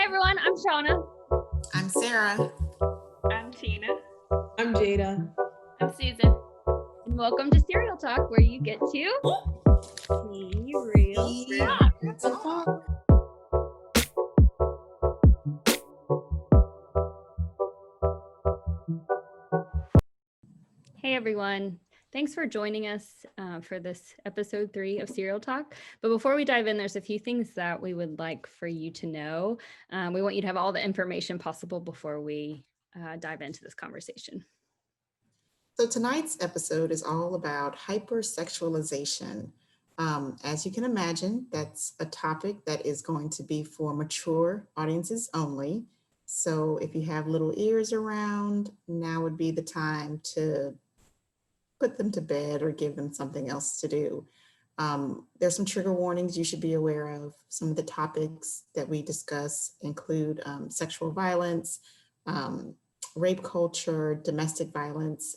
Hi everyone, I'm Shauna. I'm Sarah. I'm Tina. I'm Jada. I'm Susan. And welcome to Serial Talk, where you get to see real talk. Hey everyone. Thanks for joining us for this episode 3 of Serial Talk. But before we dive in, there's a few things that we would like for you to know. We want you to have all the information possible before we dive into this conversation. So tonight's episode is all about hypersexualization. As you can imagine, that's a topic that is going to be for mature audiences only. So if you have little ears around, now would be the time to put them to bed or give them something else to do. There's some trigger warnings you should be aware of. Some of the topics that we discuss include sexual violence, rape culture, domestic violence,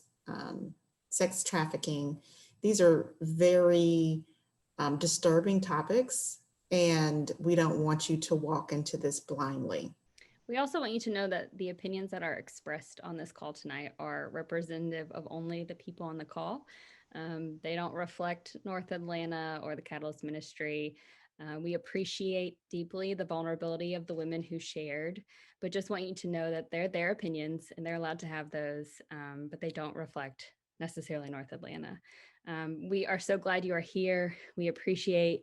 sex trafficking. These are very disturbing topics, and we don't want you to walk into this blindly. We also want you to know that the opinions that are expressed on this call tonight are representative of only the people on the call. They don't reflect North Atlanta or the Catalyst Ministry. We appreciate deeply the vulnerability of the women who shared, but just want you to know that they're their opinions and they're allowed to have those, but they don't reflect necessarily North Atlanta. We are so glad you are here. We appreciate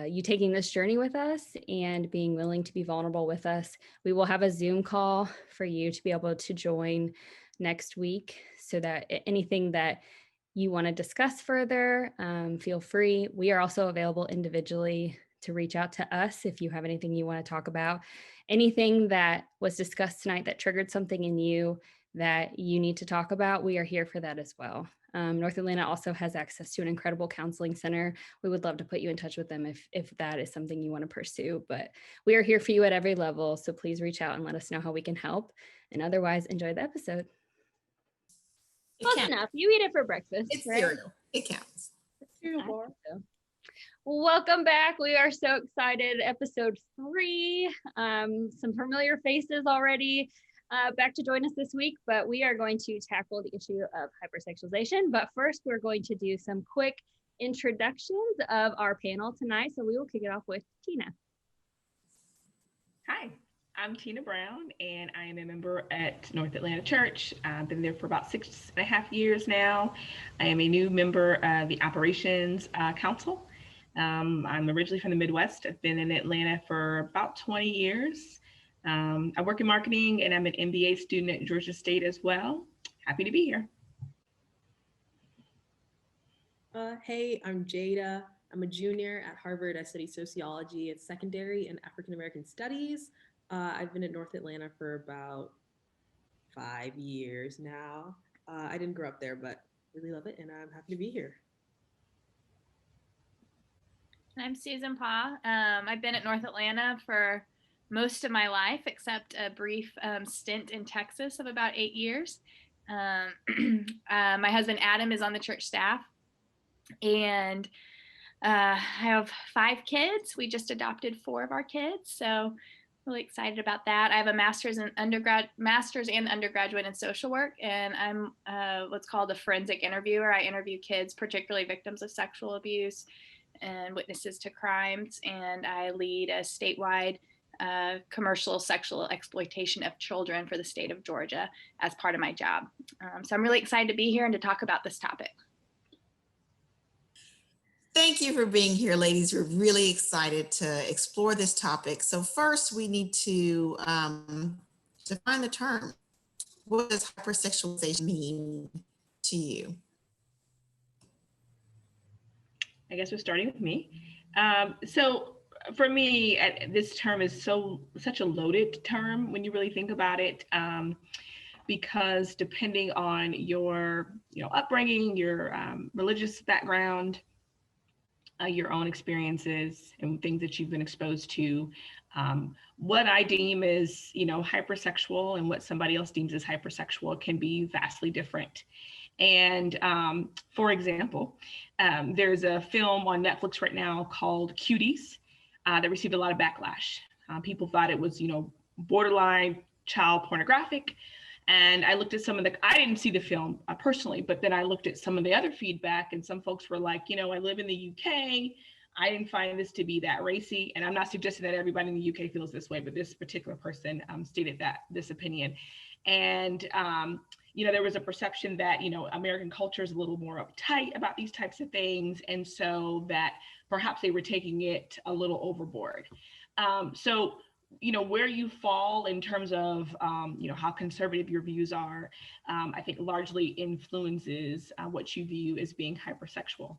you taking this journey with us and being willing to be vulnerable with us. We will have a Zoom call for you to be able to join next week so that anything that you want to discuss further, feel free. We are also available individually to reach out to us if you have anything you want to talk about. Anything that was discussed tonight that triggered something in you that you need to talk about, we are here for that as well. North Atlanta also has access to an incredible counseling center. We would love to put you in touch with them if that is something you want to pursue, but we are here for you at every level. So please reach out and let us know how we can help. And otherwise, enjoy the episode. Close enough. You eat it for breakfast. It's right? cereal. It counts. Cereal bar. Welcome back. We are so excited. Episode 3. Some familiar faces already back to join us this week, but we are going to tackle the issue of hypersexualization. But first, we're going to do some quick introductions of our panel tonight. So we will kick it off with Tina. Hi, I'm Tina Brown, and I am a member at North Atlanta Church. I've been there for about 6.5 years now. I am a new member of the Operations Council. I'm originally from the Midwest. I've been in Atlanta for about 20 years. I work in marketing, and I'm an MBA student at Georgia State as well. Happy to be here. Hey, I'm Jada. I'm a junior at Harvard. I study sociology at secondary and African American studies. I've been at North Atlanta for about 5 years now. I didn't grow up there, but really love it, and I'm happy to be here. I'm Susan Pa. I've been at North Atlanta for most of my life, except a brief stint in Texas of about 8 years. My husband Adam is on the church staff, and I have 5 kids. We just adopted 4 of our kids, so really excited about that. I have a master's and undergraduate in social work, and I'm what's called a forensic interviewer. I interview kids, particularly victims of sexual abuse and witnesses to crimes, and I lead a statewide commercial sexual exploitation of children for the state of Georgia as part of my job. So I'm really excited to be here and to talk about this topic. Thank you for being here, ladies. We're really excited to explore this topic. So first, we need to define the term. What does hypersexualization mean to you? I guess we're starting with me. So for me, this term is such a loaded term when you really think about it, because depending on your upbringing, your religious background, your own experiences and things that you've been exposed to, what I deem is hypersexual and what somebody else deems as hypersexual can be vastly different. And for example, there's a film on Netflix right now called Cuties that received a lot of backlash. People thought it was, borderline child pornographic. And I looked at I didn't see the film personally, but then I looked at some of the other feedback, and some folks were like, I live in the UK. I didn't find this to be that racy. And I'm not suggesting that everybody in the UK feels this way, but this particular person stated this opinion. And, there was a perception that, American culture is a little more uptight about these types of things. And so that perhaps they were taking it a little overboard. So, where you fall in terms of, how conservative your views are, I think largely influences what you view as being hypersexual.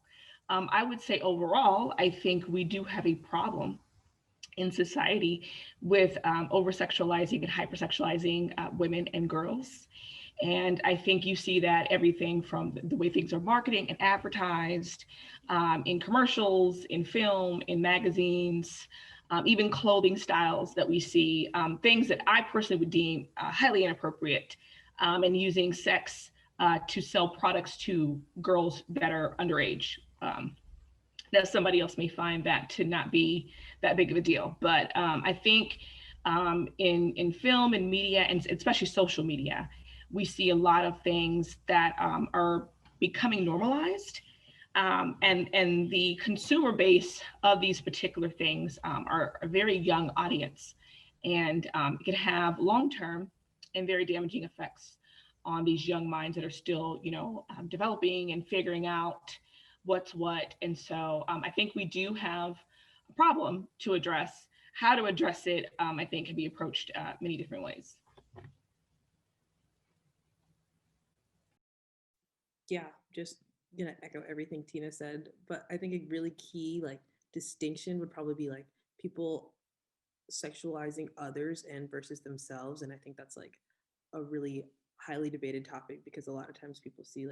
I would say overall, I think we do have a problem in society with over-sexualizing and hypersexualizing women and girls. And I think you see that everything from the way things are marketed and advertised, in commercials, in film, in magazines, even clothing styles that we see, things that I personally would deem highly inappropriate, and using sex to sell products to girls that are underage. That somebody else may find that to not be that big of a deal. But I think in film and media, and especially social media, we see a lot of things that are becoming normalized. And the consumer base of these particular things are a very young audience, and it can have long-term and very damaging effects on these young minds that are still, developing and figuring out what's what. And so I think we do have a problem to address. How to address it, I think, can be approached many different ways. Yeah, just gonna echo everything Tina said, but I think a really key distinction would probably be people sexualizing others and versus themselves. And I think that's a really highly debated topic, because a lot of times people see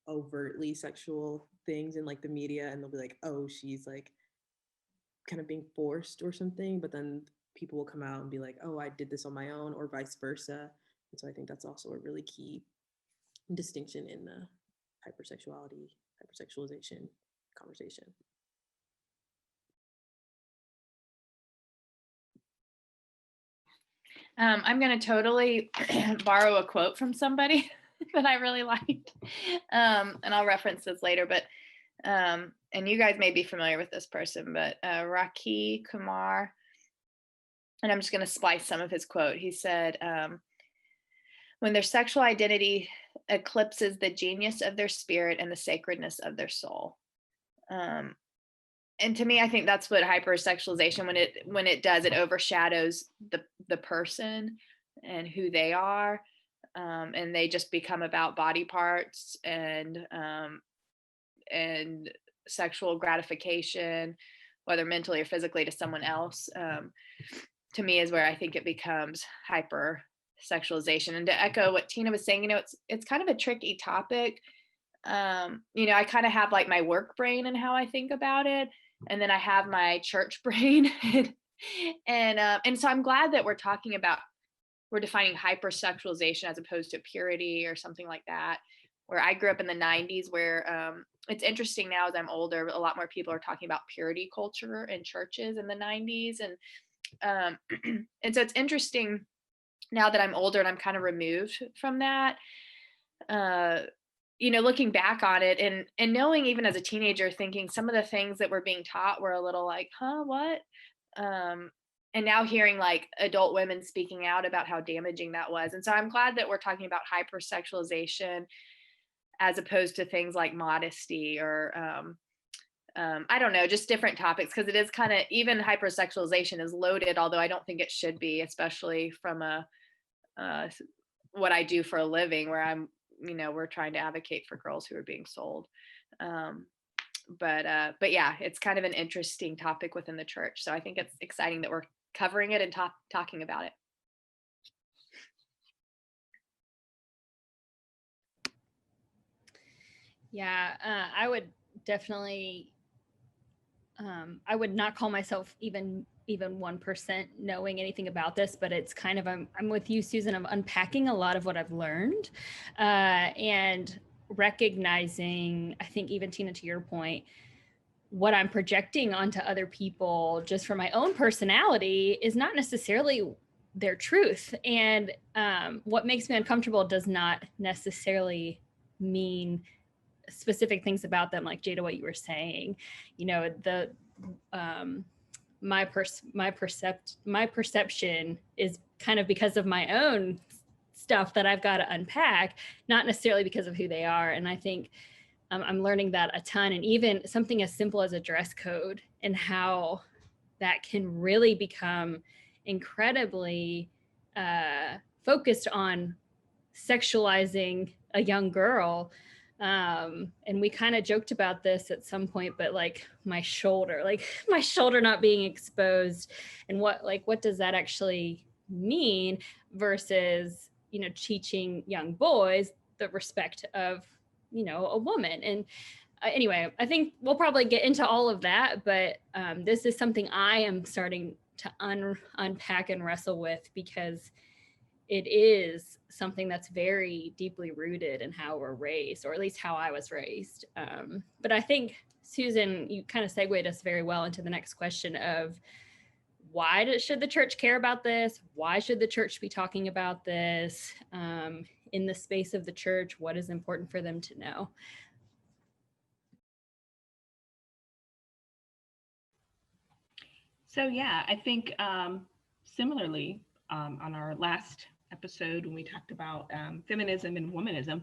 overtly sexual things in the media, and they'll be like, oh, she's kind of being forced or something, but then people will come out and be like, oh, I did this on my own, or vice versa. And so I think that's also a really key distinction in the hypersexualization conversation. I'm going to totally borrow a quote from somebody that I really liked. And I'll reference this later, but, and you guys may be familiar with this person, but Raki Kumar, and I'm just going to splice some of his quote. He said, when their sexual identity eclipses the genius of their spirit and the sacredness of their soul. And to me, I think that's what hypersexualization, when it does, it overshadows the person and who they are, and they just become about body parts and sexual gratification, whether mentally or physically, to someone else. To me, is where I think it becomes hypersexualization. And to echo what Tina was saying, it's kind of a tricky topic. I kind of have my work brain and how I think about it, and then I have my church brain, and so I'm glad that we're defining hypersexualization as opposed to purity or something like that. Where I grew up in the 90s, where it's interesting now as I'm older, a lot more people are talking about purity culture in churches in the 90s, and so it's interesting now that I'm older and I'm kind of removed from that. Looking back on it and knowing, even as a teenager, thinking some of the things that were being taught were a little like, huh, what? And now hearing adult women speaking out about how damaging that was. And so I'm glad that we're talking about hypersexualization as opposed to things like modesty or, I don't know, just different topics, because it is kind of, even hypersexualization is loaded, although I don't think it should be, especially from what I do for a living, where we're trying to advocate for girls who are being sold. But yeah, it's kind of an interesting topic within the church. So I think it's exciting that we're covering it and talking about it. Yeah, I would definitely, I would not call myself even 1% knowing anything about this, but it's kind of, I'm with you, Susan. I'm unpacking a lot of what I've learned, and recognizing, I think even Tina, to your point, what I'm projecting onto other people just for my own personality is not necessarily their truth. And what makes me uncomfortable does not necessarily mean specific things about them, like Jada, what you were saying. You know, the my perception is kind of because of my own stuff that I've got to unpack, not necessarily because of who they are. And I think I'm learning that a ton. And even something as simple as a dress code and how that can really become incredibly focused on sexualizing a young girl. And we kind of joked about this at some point, but like my shoulder not being exposed, and what does that actually mean versus, you know, teaching young boys the respect of, you know, a woman. And anyway, I think we'll probably get into all of that, but this is something I am starting to unpack and wrestle with, because it is something that's very deeply rooted in how we're raised, or at least how I was raised. But I think, Susan, you kind of segued us very well into the next question of why should the church care about this? Why should the church be talking about this in the space of the church? What is important for them to know? So yeah, I think similarly on our last episode when we talked about feminism and womanism,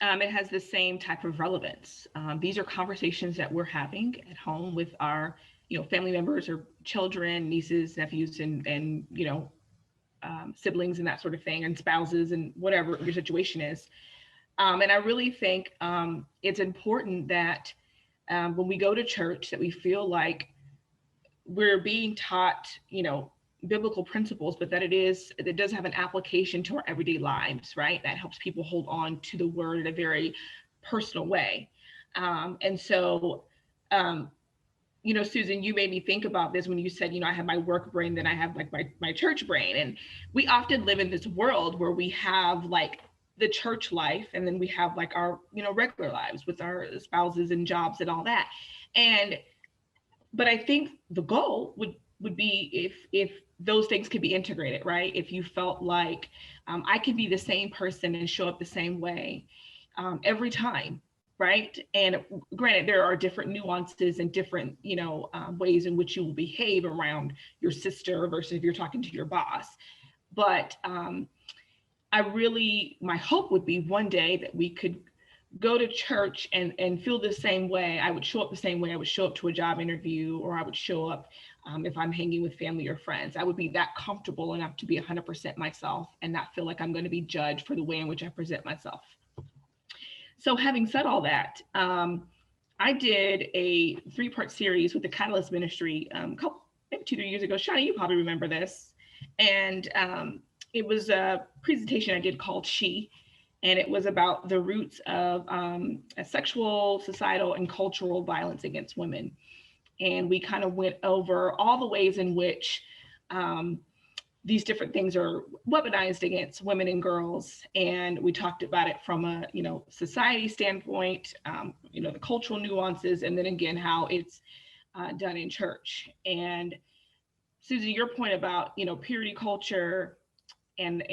it has the same type of relevance. These are conversations that we're having at home with our, you know, family members or children, nieces, nephews, and you know, siblings and that sort of thing, and spouses and whatever your situation is. And I really think it's important that when we go to church, that we feel like we're being taught, you know, biblical principles, but that it does have an application to our everyday lives, right? That helps people hold on to the word in a very personal way. And so, you know, Susan, you made me think about this when you said, you know, I have my work brain, then I have like my church brain. And we often live in this world where we have like the church life, and then we have like our, you know, regular lives with our spouses and jobs and all that. But I think the goal would be if those things could be integrated, right? If you felt like I could be the same person and show up the same way every time, right? And granted, there are different nuances and different, you know, ways in which you will behave around your sister versus if you're talking to your boss. But my hope would be one day that we could go to church and feel the same way. I would show up the same way I would show up to a job interview, or I would show up if I'm hanging with family or friends. I would be that comfortable enough to be 100% myself and not feel like I'm going to be judged for the way in which I present myself. So having said all that, I did a 3-part series with the Catalyst Ministry maybe 2-3 years ago. Shani, you probably remember this. And it was a presentation I did called She. And it was about the roots of sexual, societal, and cultural violence against women. And we kind of went over all the ways in which these different things are weaponized against women and girls. And we talked about it from a, you know, society standpoint, you know, the cultural nuances, and then again, how it's done in church. And Susie, your point about, you know, purity culture and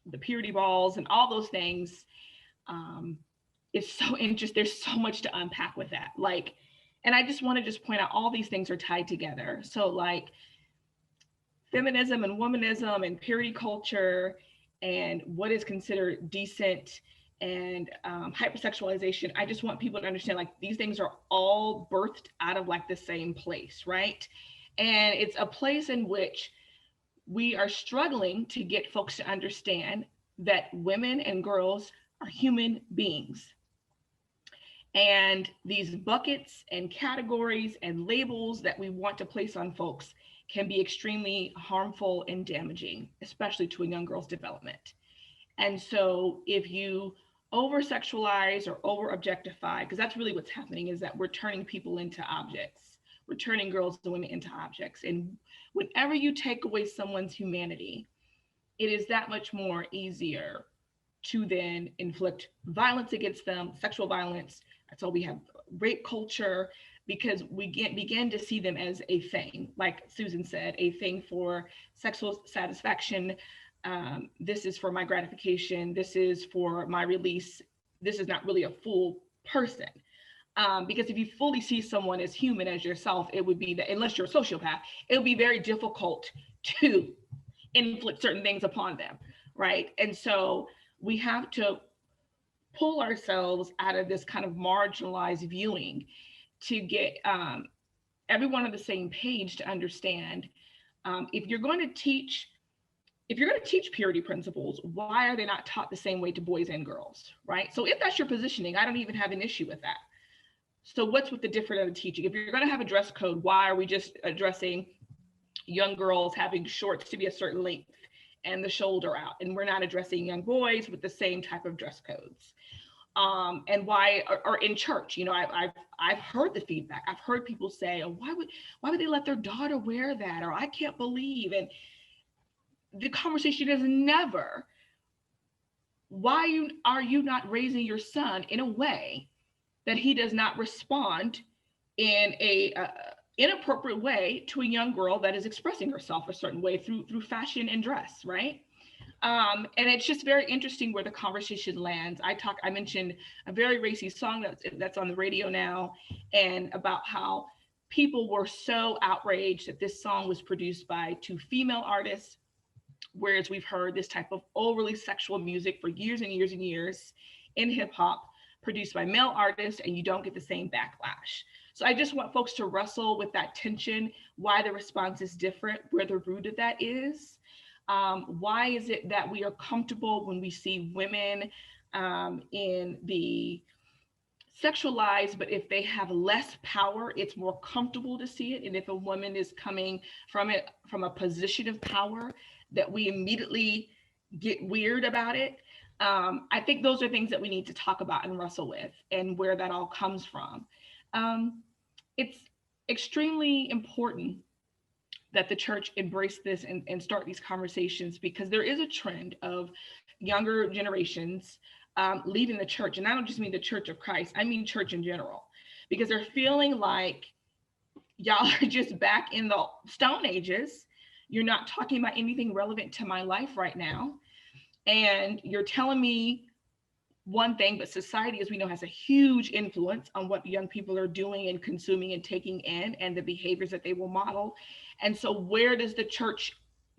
the purity balls and all those things is so interesting. There's so much to unpack with that. Like, and I just want to point out all these things are tied together. So like feminism and womanism and purity culture and what is considered decent and hypersexualization. I just want people to understand like these things are all birthed out of like the same place, right? And it's a place in which we are struggling to get folks to understand that women and girls are human beings. And these buckets and categories and labels that we want to place on folks can be extremely harmful and damaging, especially to a young girl's development. And so if you over-sexualize or over-objectify, because that's really what's happening, is that we're turning people into objects. We're turning girls and women into objects. And whenever you take away someone's humanity, it is that much more easier to then inflict violence against them, sexual violence. That's why we have rape culture, because we begin to see them as a thing, like Susan said, a thing for sexual satisfaction. This is for my gratification. This is for my release. This is not really a full person. Because if you fully see someone as human as yourself, it would be that, unless you're a sociopath, it would be very difficult to inflict certain things upon them, right? And so we have to pull ourselves out of this kind of marginalized viewing to get everyone on the same page to understand, if you're going to teach purity principles, why are they not taught the same way to boys and girls, right? So if that's your positioning, I don't even have an issue with that. So what's with the different of the teaching? If you're going to have a dress code, why are we just addressing young girls having shorts to be a certain length and the shoulder out, and we're not addressing young boys with the same type of dress codes? And why, or in church, you know, I've heard the feedback. I've heard people say, oh, why would they let their daughter wear that? Or I can't believe. And the conversation is never, why are you not raising your son in a way that he does not respond in a inappropriate way to a young girl that is expressing herself a certain way through fashion and dress, right? And it's just very interesting where the conversation lands. I mentioned a very racy song that's on the radio now, and about how people were so outraged that this song was produced by 2 female artists, whereas we've heard this type of overly sexual music for years and years and years in hip hop produced by male artists, and you don't get the same backlash. So I just want folks to wrestle with that tension, why the response is different, where the root of that is. Why is it that we are comfortable when we see women in the sexualized, but if they have less power, it's more comfortable to see it? And if a woman is coming from a position of power, that we immediately get weird about it. I think those are things that we need to talk about and wrestle with, and where that all comes from. It's extremely important that the church embrace this and start these conversations, because there is a trend of younger generations leaving the church. And I don't just mean the Church of Christ, I mean church in general, because they're feeling like y'all are just back in the Stone Ages. You're not talking about anything relevant to my life right now. And you're telling me one thing, but society, as we know, has a huge influence on what young people are doing and consuming and taking in, and the behaviors that they will model. And so where does the church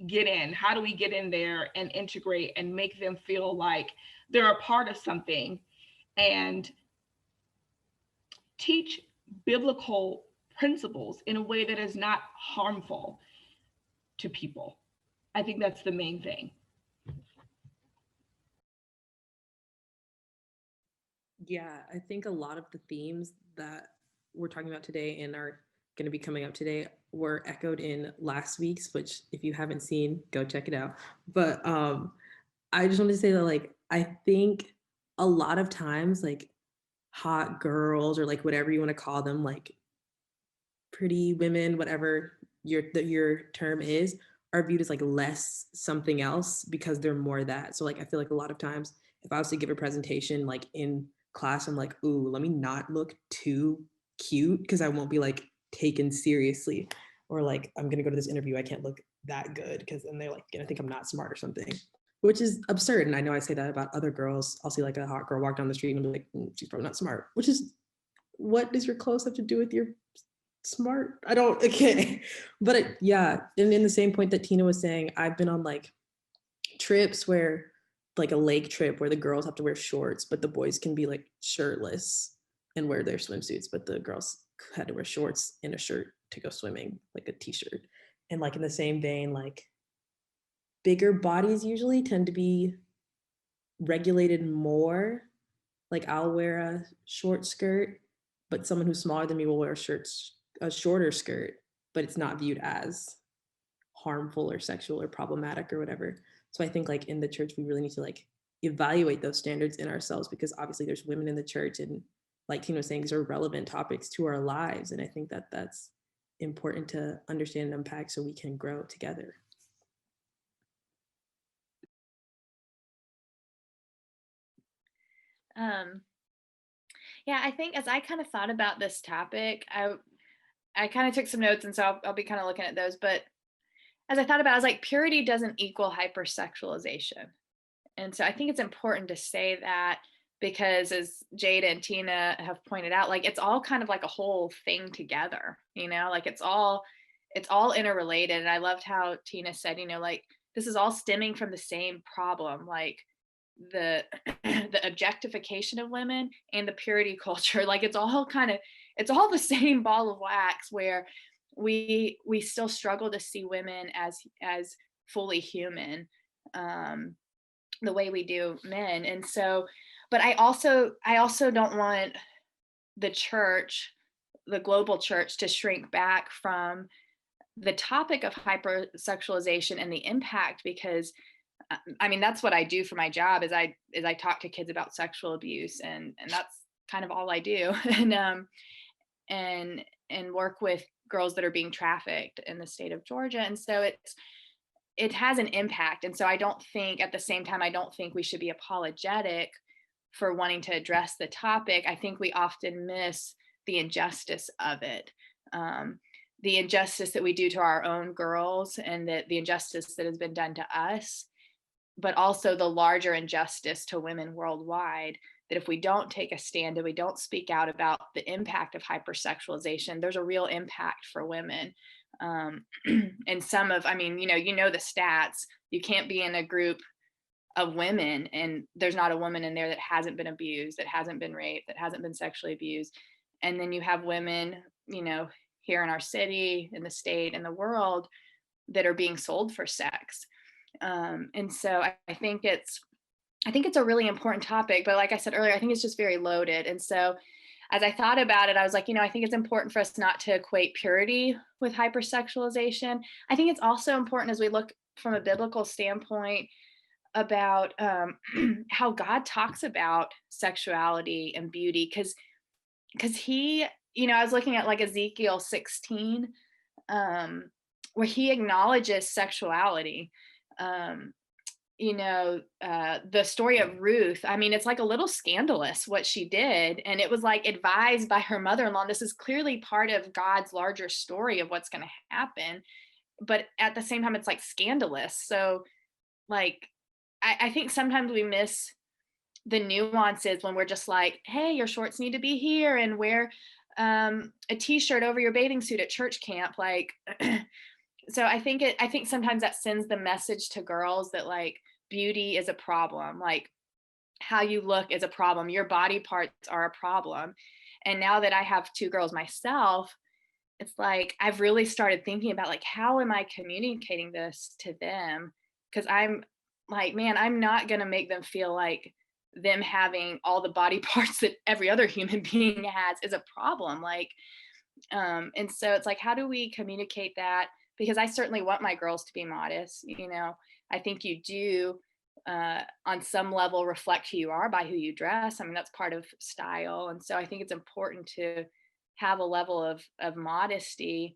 get in? How do we get in there and integrate and make them feel like they're a part of something, and teach biblical principles in a way that is not harmful to people? I think that's the main thing. Yeah, I think a lot of the themes that we're talking about today and are going to be coming up today were echoed in last week's, which if you haven't seen, go check it out. But I just wanted to say that, like, I think a lot of times, like, hot girls, or like whatever you want to call them, like pretty women, whatever your term is, are viewed as like less something else because they're more that. So like I feel like a lot of times if I was to give a presentation like in class, I'm like, ooh, let me not look too cute because I won't be like taken seriously. Or like, I'm gonna go to this interview, I can't look that good because then they're like gonna think I'm not smart or something, which is absurd. And I know I say that about other girls. I'll see like a hot girl walk down the street and be like, she's probably not smart, which is, what does your clothes have to do with your smart? I don't, okay. But yeah, and in the same point that Tina was saying, I've been on like trips where, like a lake trip where the girls have to wear shorts, but the boys can be like shirtless and wear their swimsuits, but the girls had to wear shorts and a shirt to go swimming, like a t-shirt. And like in the same vein, like bigger bodies usually tend to be regulated more. Like I'll wear a short skirt, but someone who's smaller than me will wear a shorter skirt, but it's not viewed as harmful or sexual or problematic or whatever. So I think like in the church, we really need to like evaluate those standards in ourselves, because obviously there's women in the church, and like Tina was saying, these are relevant topics to our lives. And I think that that's important to understand and unpack so we can grow together. Yeah, I think as I kind of thought about this topic, I kind of took some notes, and so I'll be kind of looking at those. But as I thought about it, I was like, purity doesn't equal hypersexualization. And so I think it's important to say that, because as Jada and Tina have pointed out, like it's all kind of like a whole thing together, like it's all interrelated. And I loved how Tina said, like this is all stemming from the same problem, like the the objectification of women and the purity culture. Like it's all the same ball of wax, where we still struggle to see women as fully human, the way we do men. And so, but I also don't want the church, the global church, to shrink back from the topic of hypersexualization and the impact, because I mean that's what I do for my job, is I talk to kids about sexual abuse, and that's kind of all I do. And work with girls that are being trafficked in the state of Georgia. And so it has an impact. And so I don't think, at the same time, I don't think we should be apologetic for wanting to address the topic. I think we often miss the injustice of it. The injustice that we do to our own girls, and the injustice that has been done to us, but also the larger injustice to women worldwide, that if we don't take a stand and we don't speak out about the impact of hypersexualization, there's a real impact for women. And some of, I mean, the stats, you can't be in a group of women and there's not a woman in there that hasn't been abused, that hasn't been raped, that hasn't been sexually abused. And then you have women, here in our city, in the state, in the world, that are being sold for sex. And so I think it's a really important topic, but like I said earlier, I think it's just very loaded. And so as I thought about it, I was like, I think it's important for us not to equate purity with hypersexualization. I think it's also important, as we look from a biblical standpoint, about how God talks about sexuality and beauty, because he, I was looking at like Ezekiel 16, where he acknowledges sexuality. The story of Ruth, I mean, it's like a little scandalous what she did. And it was like advised by her mother-in-law. This is clearly part of God's larger story of what's going to happen. But at the same time, it's like scandalous. So like, I think sometimes we miss the nuances when we're just like, hey, your shorts need to be here, and wear a t-shirt over your bathing suit at church camp. Like, so I think sometimes that sends the message to girls that like beauty is a problem, like how you look is a problem, your body parts are a problem. And now that I have two girls myself, it's like I've really started thinking about like, how am I communicating this to them? Because I'm like, man, I'm not going to make them feel like them having all the body parts that every other human being has is a problem. Like, and so it's like, how do we communicate that? Because I certainly want my girls to be modest. I think you do on some level reflect who you are by who you dress. I mean, that's part of style. And so I think it's important to have a level of modesty,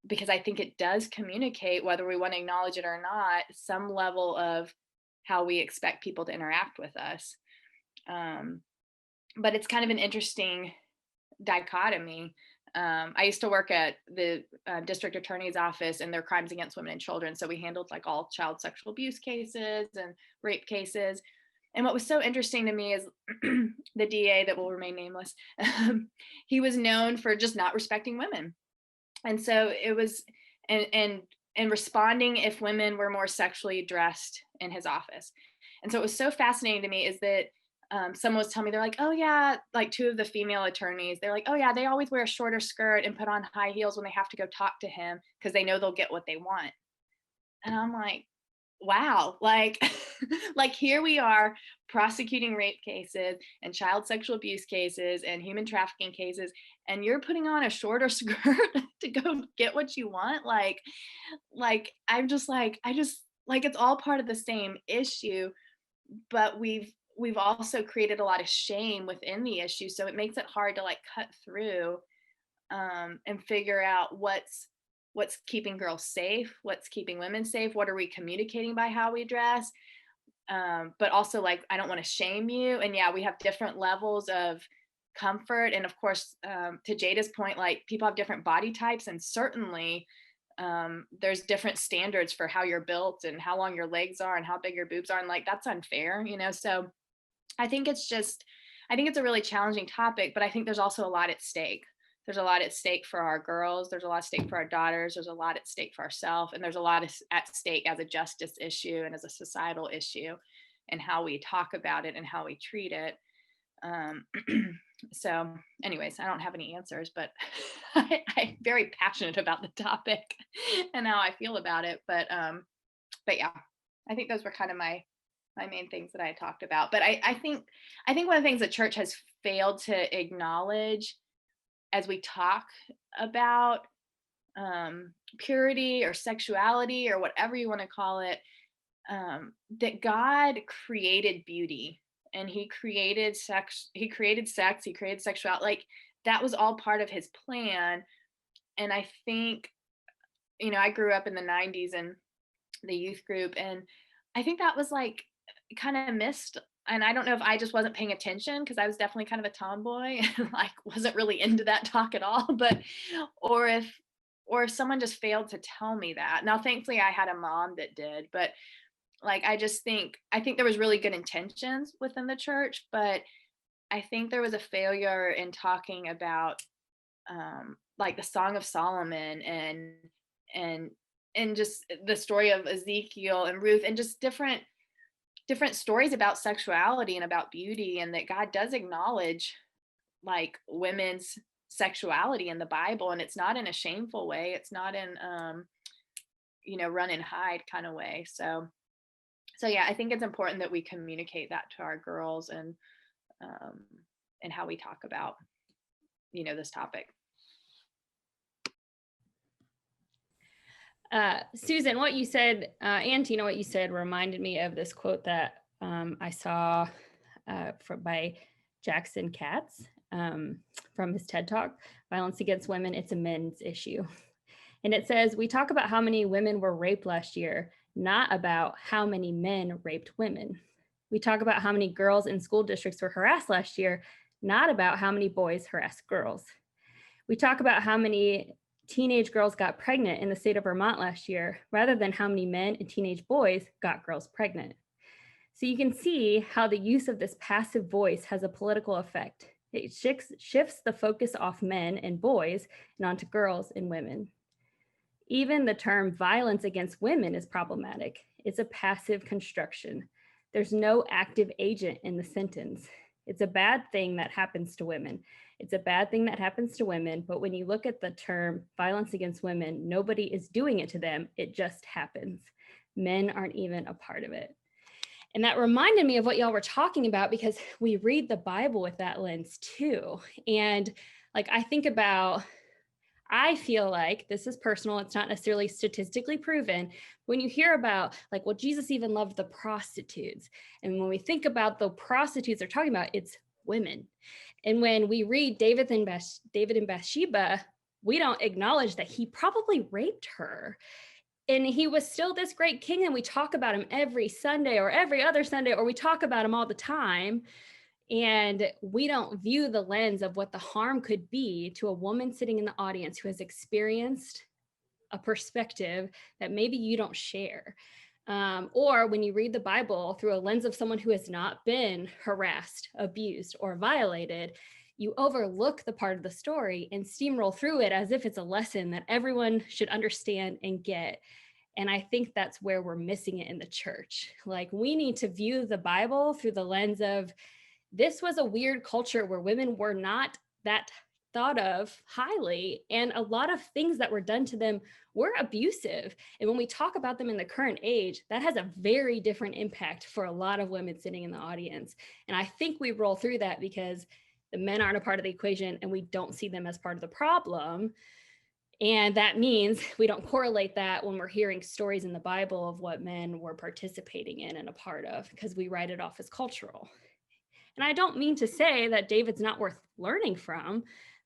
because I think it does communicate, whether we want to acknowledge it or not, some level of how we expect people to interact with us. But it's kind of an interesting dichotomy. I used to work at the district attorney's office in their crimes against women and children. So we handled like all child sexual abuse cases and rape cases. And what was so interesting to me is the DA, that will remain nameless, he was known for just not respecting women. And so it was, and responding if women were more sexually dressed in his office. And so it was so fascinating to me is that someone was telling me, they're like, oh yeah, like two of the female attorneys, they're like, oh yeah, they always wear a shorter skirt and put on high heels when they have to go talk to him because they know they'll get what they want. And I'm like, wow, like, like here we are prosecuting rape cases and child sexual abuse cases and human trafficking cases, and you're putting on a shorter skirt to go get what you want. Like I'm just like, it's all part of the same issue, but we've also created a lot of shame within the issue. So it makes it hard to like cut through and figure out what's keeping girls safe, what's keeping women safe, what are we communicating by how we dress. but also like, I don't want to shame you. And yeah, we have different levels of comfort. And of course, to Jada's point, like people have different body types, and certainly there's different standards for how you're built and how long your legs are and how big your boobs are. And like, that's unfair, you know? So I think it's a really challenging topic, but I think there's also a lot at stake. There's a lot at stake for our girls. There's a lot at stake for our daughters. There's a lot at stake for ourselves. And there's a lot at stake as a justice issue and as a societal issue, and how we talk about it and how we treat it. So anyways, I don't have any answers, but I'm very passionate about the topic and how I feel about it. But yeah, I think those were kind of my main things that I talked about. But I think one of the things the church has failed to acknowledge as we talk about purity or sexuality or whatever you want to call it, that God created beauty, and he created sex, he created sexuality. Like that was all part of his plan. And I think, you know, I grew up in the 90s and the youth group, and I think that was like kind of missed. And I don't know if I just wasn't paying attention, because I was definitely kind of a tomboy and like wasn't really into that talk at all, but or if someone just failed to tell me that. Now thankfully I had a mom that did, but like I think there was really good intentions within the church, but I think there was a failure in talking about like the Song of Solomon and just the story of Ezekiel and Ruth, and just different stories about sexuality and about beauty, and that God does acknowledge like women's sexuality in the Bible, and it's not in a shameful way. It's not in you know, run and hide kind of way. So yeah, I think it's important that we communicate that to our girls, and how we talk about, you know, this topic. Susan, what you said, and Tina, what you said reminded me of this quote that I saw by Jackson Katz from his TED Talk, Violence Against Women, It's a Men's Issue. And it says, we talk about how many women were raped last year, not about how many men raped women. We talk about how many girls in school districts were harassed last year, not about how many boys harassed girls. We talk about how many teenage girls got pregnant in the state of Vermont last year, rather than how many men and teenage boys got girls pregnant. So you can see how the use of this passive voice has a political effect. It shifts the focus off men and boys and onto girls and women. Even the term violence against women is problematic. It's a passive construction. There's no active agent in the sentence. It's a bad thing that happens to women. It's a bad thing that happens to women, but when you look at the term violence against women, nobody is doing it to them. It just happens. Men aren't even a part of it. And that reminded me of what y'all were talking about, because we read the Bible with that lens too. And like, I feel like, this is personal, it's not necessarily statistically proven, when you hear about like, well, Jesus even loved the prostitutes. And when we think about the prostitutes they're talking about, it's women. And when we read David and Bathsheba, we don't acknowledge that he probably raped her. And he was still this great king, and we talk about him every Sunday or every other Sunday, or we talk about him all the time. And we don't view the lens of what the harm could be to a woman sitting in the audience who has experienced a perspective that maybe you don't share. Or when you read the Bible through a lens of someone who has not been harassed, abused, or violated, you overlook the part of the story and steamroll through it as if it's a lesson that everyone should understand and get. And I think that's where we're missing it in the church. Like, we need to view the Bible through the lens of, this was a weird culture where women were not that thought of highly, and a lot of things that were done to them were abusive. And when we talk about them in the current age, that has a very different impact for a lot of women sitting in the audience. And I think we roll through that because the men aren't a part of the equation, and we don't see them as part of the problem. And that means we don't correlate that when we're hearing stories in the Bible of what men were participating in and a part of, because we write it off as cultural. And I don't mean to say that David's not worth learning from,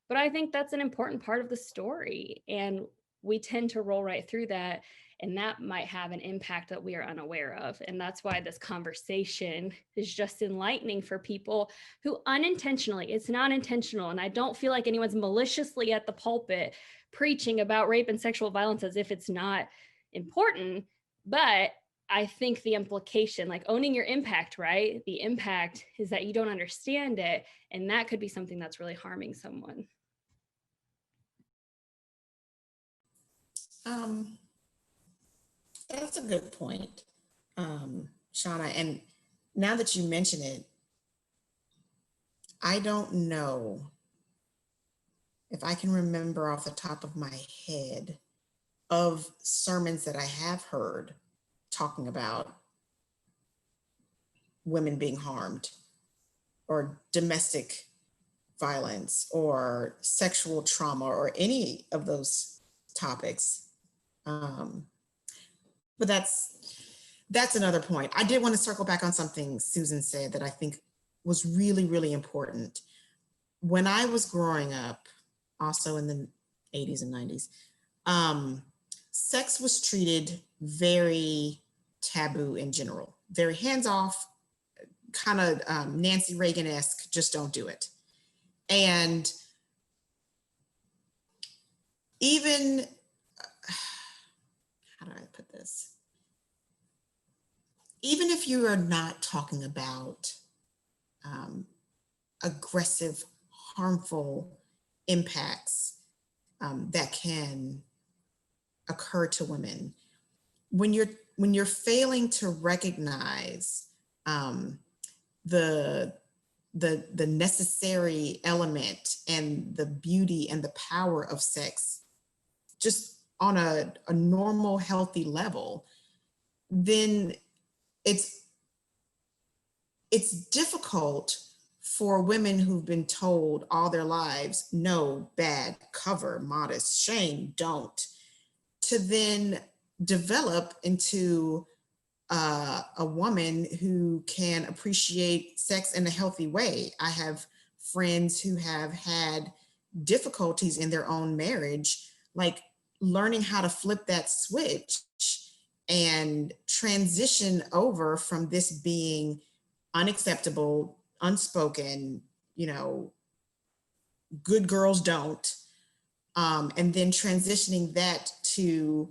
but I think that's an important part of the story. And we tend to roll right through that And that might have an impact that we are unaware of. And that's why this conversation is just enlightening for people who unintentionally, it's not intentional. And I don't feel like anyone's maliciously at the pulpit preaching about rape and sexual violence as if it's not important. But I think the implication, like owning your impact, right? The impact is that you don't understand it. And that could be something that's really harming someone. That's a good point, Shauna. And now that you mention it, I don't know if I can remember off the top of my head of sermons that I have heard talking about women being harmed or domestic violence or sexual trauma or any of those topics. But that's another point. I did want to circle back on something Susan said that I think was really, really important. When I was growing up, also in the 80s and 90s, sex was treated very taboo in general, very hands-off, kind of Nancy Reagan-esque, just don't do it. And even, how do I put this? Even if you are not talking about aggressive, harmful impacts that can occur to women, when you're failing to recognize the necessary element and the beauty and the power of sex, just on a normal, healthy level, then it's difficult for women who've been told all their lives, no, bad, cover, modest, shame, don't, to then develop into a woman who can appreciate sex in a healthy way. I have friends who have had difficulties in their own marriage, like learning how to flip that switch and transition over from this being unacceptable, unspoken, good girls don't, and then transitioning that to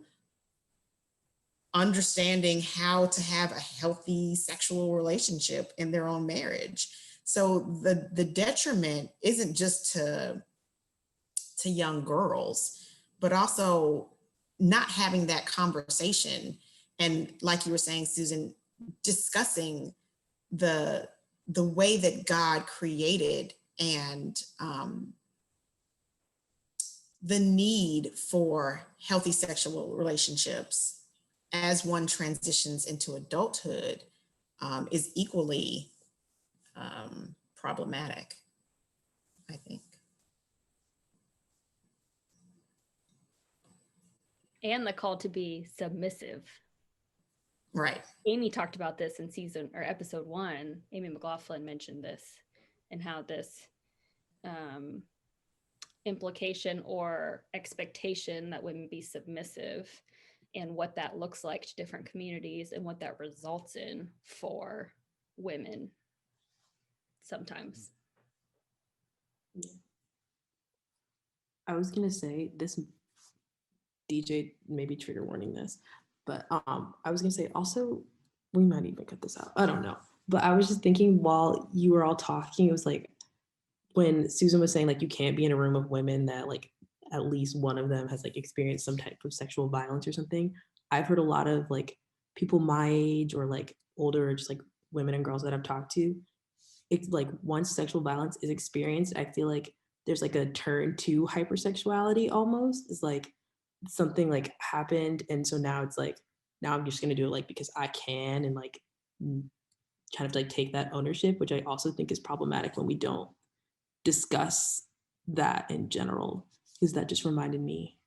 understanding how to have a healthy sexual relationship in their own marriage. So the detriment isn't just to young girls, but also not having that conversation. And like you were saying, Susan, discussing the way that God created and the need for healthy sexual relationships as one transitions into adulthood is equally problematic, I think. And the call to be submissive. Right. Amy talked about this in episode 1. Amy McLaughlin mentioned this and how this implication or expectation that women be submissive and what that looks like to different communities and what that results in for women sometimes. I was gonna say this, DJ, maybe trigger warning this, but I was gonna say also, we might even cut this out, I don't know. But I was just thinking while you were all talking, it was like when Susan was saying like you can't be in a room of women that like at least one of them has like experienced some type of sexual violence or something. I've heard a lot of like people my age or like older, just like women and girls that I've talked to, it's like once sexual violence is experienced, I feel like there's like a turn to hypersexuality almost. It's like something like happened. And so now it's like, now I'm just gonna do it like because I can, and like kind of like take that ownership, which I also think is problematic when we don't discuss that in general. Because that just reminded me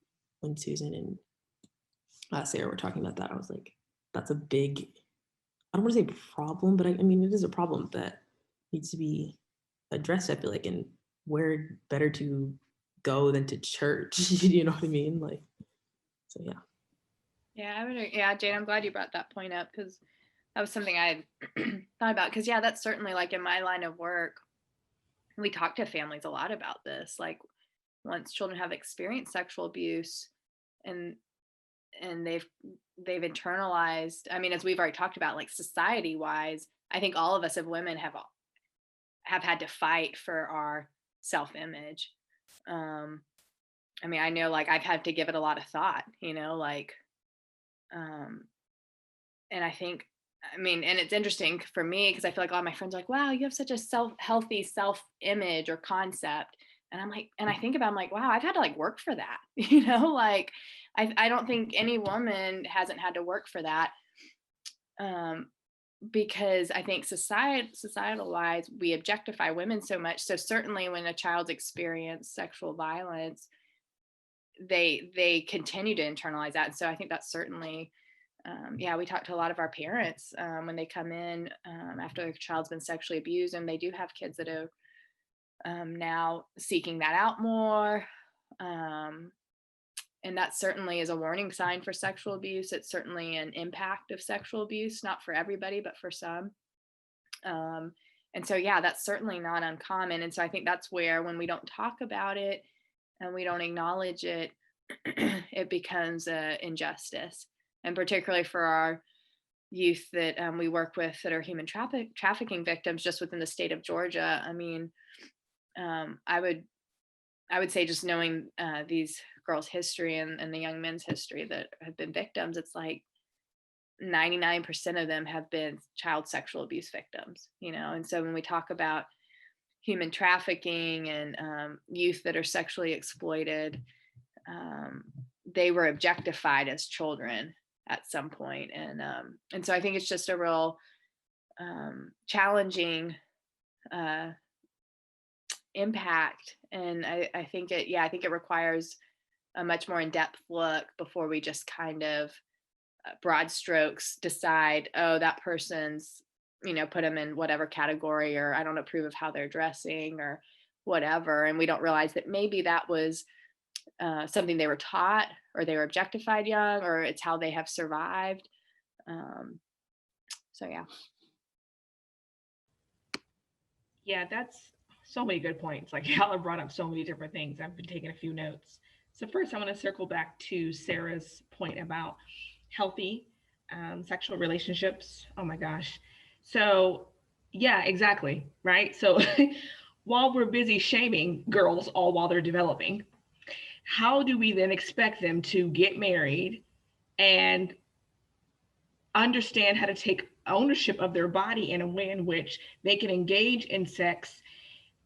when Susan and Sarah were talking about that, I was like, that's a big, I don't want to say problem, but I mean, it is a problem that needs to be addressed, I feel like, and where better to go than to church, you know what I mean? Like, so yeah. Yeah, I would. Yeah, Jane, I'm glad you brought that point up, because that was something I thought about. Because yeah, that's certainly like in my line of work, we talk to families a lot about this. Like once children have experienced sexual abuse, and they've internalized. I mean, as we've already talked about, like society wise, I think all of us as women have had to fight for our self image. I mean, I know like I've had to give it a lot of thought, like, um, and I think, I mean, and it's interesting for me because I feel like a lot of my friends are like, wow, you have such a healthy self image or concept. And I'm like, and I think about, I'm like, wow, I've had to like work for that, like I don't think any woman hasn't had to work for that. Because I think societal wise, we objectify women so much. So certainly when a child's experienced sexual violence, they continue to internalize that. And so I think that's certainly, yeah, we talk to a lot of our parents when they come in after their child's been sexually abused, and they do have kids that are now seeking that out more. And that certainly is a warning sign for sexual abuse. It's certainly an impact of sexual abuse, not for everybody, but for some. And so, yeah, that's certainly not uncommon. And so I think that's where, when we don't talk about it and we don't acknowledge it, it becomes an injustice. And particularly for our youth that we work with that are human trafficking victims just within the state of Georgia. I mean, I would say, just knowing these girls' history and the young men's history that have been victims, it's like 99% of them have been child sexual abuse victims, And so when we talk about human trafficking and youth that are sexually exploited, they were objectified as children at some point. And so I think it's just a real challenging impact. And I think it requires a much more in-depth look before we just kind of broad strokes decide, oh, that person's, put them in whatever category, or I don't approve of how they're dressing or whatever. And we don't realize that maybe that was something they were taught, or they were objectified young, or it's how they have survived. So yeah. Yeah, that's so many good points. Like y'all have brought up so many different things. I've been taking a few notes. So first, I want to circle back to Sarah's point about healthy sexual relationships. Oh my gosh. So yeah, exactly. Right. So while we're busy shaming girls all while they're developing, how do we then expect them to get married and understand how to take ownership of their body in a way in which they can engage in sex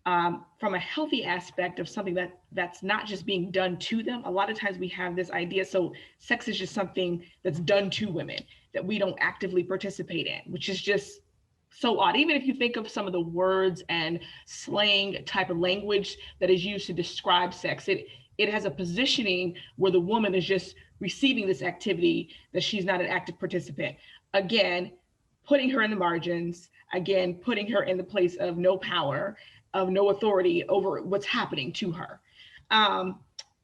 from a healthy aspect of something that's not just being done to them? A lot of times we have this idea, so sex is just something that's done to women that we don't actively participate in, which is just so odd. Even if you think of some of the words and slang type of language that is used to describe sex, it has a positioning where the woman is just receiving this activity, that she's not an active participant. Again, putting her in the margins, again, putting her in the place of no power, of no authority over what's happening to her.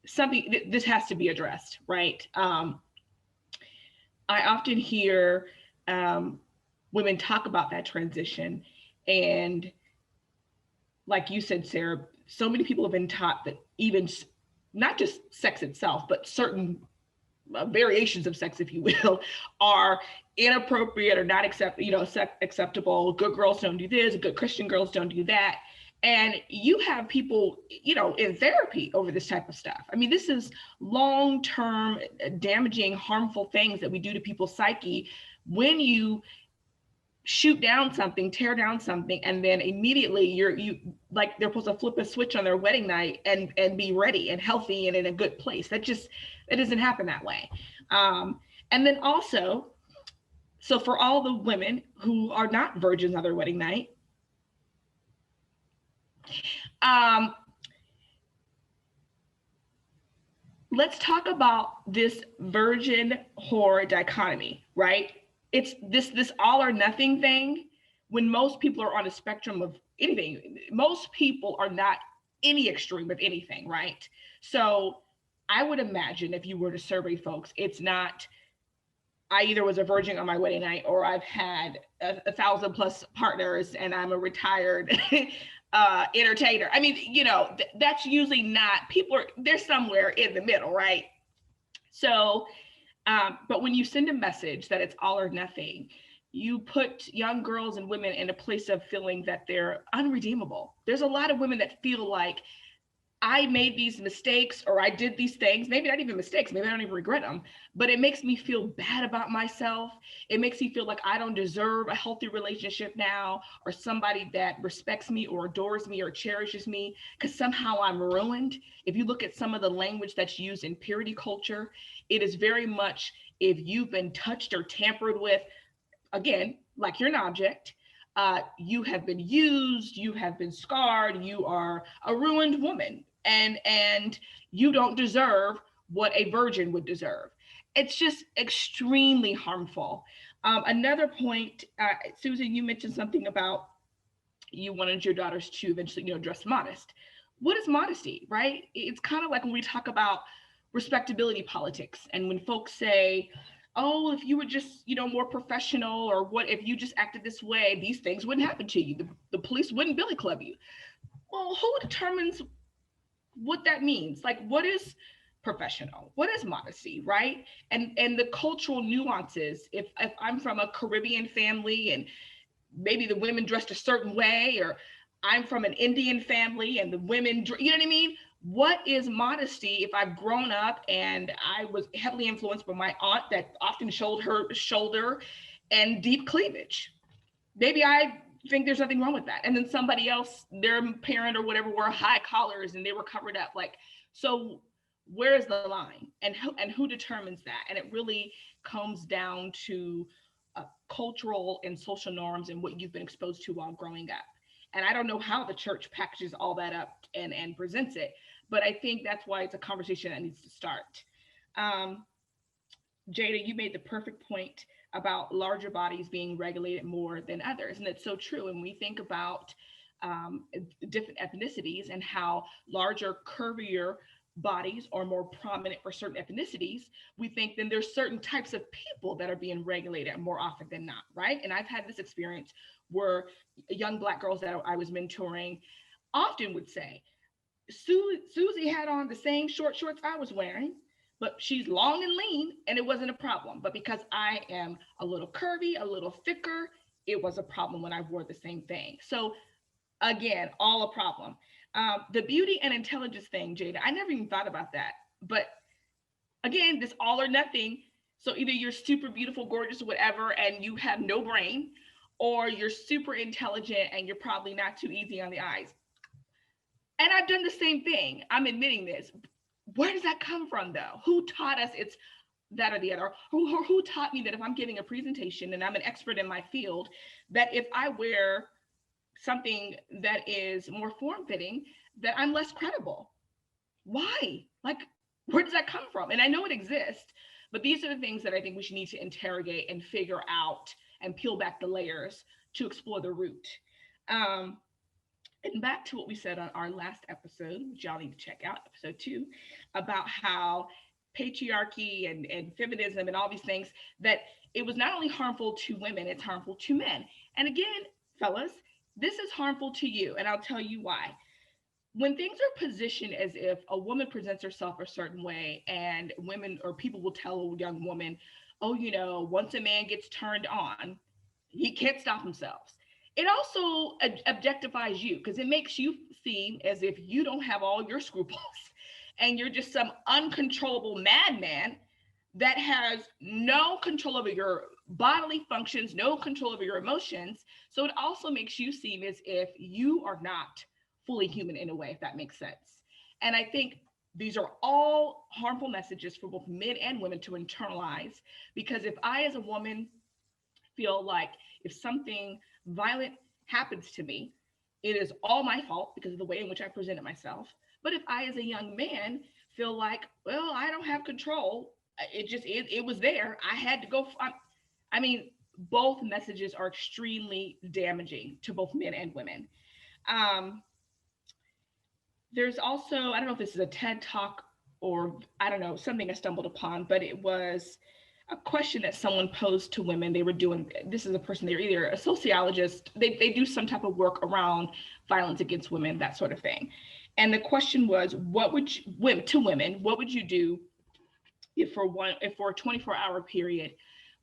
This has to be addressed, right? I often hear women talk about that transition, and like you said, Sarah, so many people have been taught that even not just sex itself, but certain variations of sex, if you will, are inappropriate or not acceptable. Good girls don't do this, good Christian girls don't do that. And you have people, in therapy over this type of stuff. I mean, this is long-term damaging, harmful things that we do to people's psyche when you shoot down something, tear down something, and then immediately you like they're supposed to flip a switch on their wedding night and be ready and healthy and in a good place. It doesn't happen that way. And then also, so for all the women who are not virgins on their wedding night, let's talk about this virgin whore dichotomy, right? It's this all or nothing thing, when most people are on a spectrum of anything. Most people are not any extreme of anything, right? So I would imagine if you were to survey folks, it's not I either was a virgin on my wedding night, or I've had 1,000 plus partners and I'm a retired entertainer. I mean, you know, that's usually not, they're somewhere in the middle, right? So, but when you send a message that it's all or nothing, you put young girls and women in a place of feeling that they're unredeemable. There's a lot of women that feel like, I made these mistakes, or I did these things, maybe not even mistakes, maybe I don't even regret them, but it makes me feel bad about myself. It makes me feel like I don't deserve a healthy relationship now, or somebody that respects me or adores me or cherishes me, because somehow I'm ruined. If you look at some of the language that's used in purity culture, it is very much, if you've been touched or tampered with, again, like you're an object, you have been used, you have been scarred, you are a ruined woman, and you don't deserve what a virgin would deserve. It's just extremely harmful. Another point, Susan, you mentioned something about you wanted your daughters to eventually, you know, dress modest. What is modesty, right? It's kind of like when we talk about respectability politics, and when folks say, oh, if you were just, you know, more professional, or what if you just acted this way, these things wouldn't happen to you. The police wouldn't billy club you. Well, who determines what that means? Like, what is professional? What is modesty, right? And the cultural nuances. If I'm from a Caribbean family and maybe the women dressed a certain way, or I'm from an Indian family and the women, you know what I mean? What is modesty if I've grown up and I was heavily influenced by my aunt that often showed her shoulder and deep cleavage? Maybe I think there's nothing wrong with that. And then somebody else, their parent or whatever, wore high collars and they were covered up. Like, so where is the line, and who determines that? And it really comes down to cultural and social norms and what you've been exposed to while growing up. And I don't know how the church packages all that up and presents it, but I think that's why it's a conversation that needs to start. Jada, you made the perfect point about larger bodies being regulated more than others. And it's so true. And we think about different ethnicities and how larger, curvier bodies are more prominent for certain ethnicities, we think then there's certain types of people that are being regulated more often than not, right? And I've had this experience where young Black girls that I was mentoring often would say, Susie had on the same short shorts I was wearing, but she's long and lean and it wasn't a problem. But because I am a little curvy, a little thicker, it was a problem when I wore the same thing. So again, all a problem. The beauty and intelligence thing, Jada, I never even thought about that. But again, this all or nothing. So either you're super beautiful, gorgeous, whatever, and you have no brain, or you're super intelligent and you're probably not too easy on the eyes. And I've done the same thing. I'm admitting this. Where does that come from, though? Who taught us it's that or the other? Who taught me that if I'm giving a presentation and I'm an expert in my field, that if I wear something that is more form-fitting, that I'm less credible? Why? Like, where does that come from? And I know it exists, but these are the things that I think we should need to interrogate and figure out and peel back the layers to explore the root. And back to what we said on our last episode, which y'all need to check out, episode 2, about how patriarchy and feminism and all these things, that it was not only harmful to women, it's harmful to men. And again, fellas, this is harmful to you, and I'll tell you why. When things are positioned as if a woman presents herself a certain way, and women or people will tell a young woman, oh, you know, once a man gets turned on, he can't stop himself. It also objectifies you, because it makes you seem as if you don't have all your scruples and you're just some uncontrollable madman that has no control over your bodily functions, no control over your emotions. So it also makes you seem as if you are not fully human in a way, if that makes sense. And I think these are all harmful messages for both men and women to internalize, because if I, as a woman, feel like if something violent happens to me, it is all my fault because of the way in which I presented myself. But if I, as a young man, feel like, well, I don't have control, it was there, I had to go. I mean, both messages are extremely damaging to both men and women. There's also, I don't know if this is a TED Talk or I don't know, something I stumbled upon, but it was a question that someone posed to women. They were doing, this is a person, they're either a sociologist, they do some type of work around violence against women, that sort of thing. And the question was, what would you, what would you do if for a 24-hour period,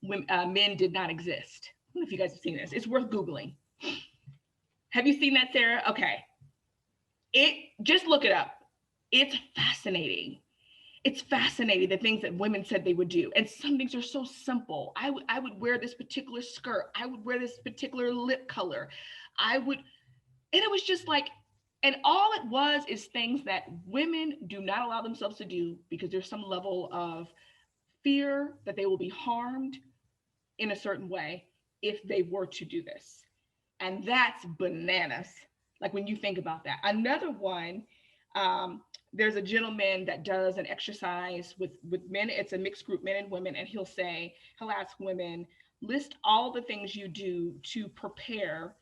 when men did not exist? I don't know if you guys have seen this. It's worth Googling. Have you seen that, Sarah? Okay. Just look it up. It's fascinating. It's fascinating, the things that women said they would do. And some things are so simple. I would wear this particular skirt. I would wear this particular lip color. And it was just like, and all it was is things that women do not allow themselves to do because there's some level of fear that they will be harmed in a certain way if they were to do this. And that's bananas. Like when you think about that. Another one, there's a gentleman that does an exercise with men. It's a mixed group, men and women. And he'll ask women, list all the things you do to prepare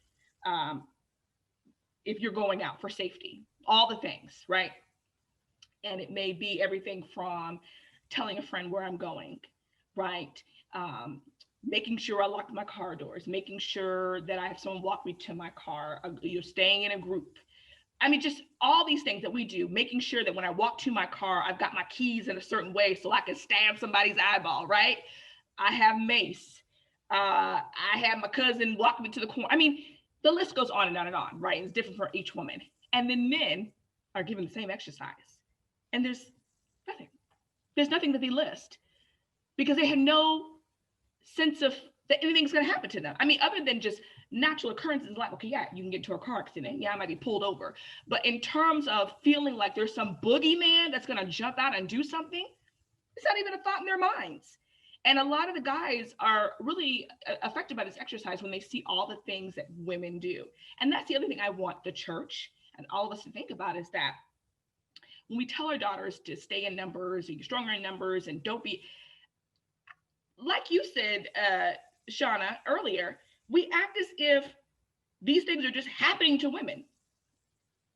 if you're going out for safety, all the things, right? And it may be everything from telling a friend where I'm going, right? Making sure I lock my car doors, making sure that I have someone walk me to my car, you're staying in a group. I mean, just all these things that we do, making sure that when I walk to my car, I've got my keys in a certain way so I can stab somebody's eyeball, right? I have mace. I have my cousin walk me to the corner. I mean, the list goes on and on and on, right? It's different for each woman. And then men are given the same exercise. And there's nothing. There's nothing that they list because they have no sense of that anything's going to happen to them. I mean, other than just natural occurrences, like, okay, yeah, you can get into a car accident. Yeah, I might be pulled over. But in terms of feeling like there's some boogeyman that's going to jump out and do something, it's not even a thought in their minds. And a lot of the guys are really affected by this exercise when they see all the things that women do. And that's the other thing I want the church and all of us to think about is that when we tell our daughters to stay in numbers, or you're stronger in numbers, and don't be, like you said, Shauna, earlier, we act as if these things are just happening to women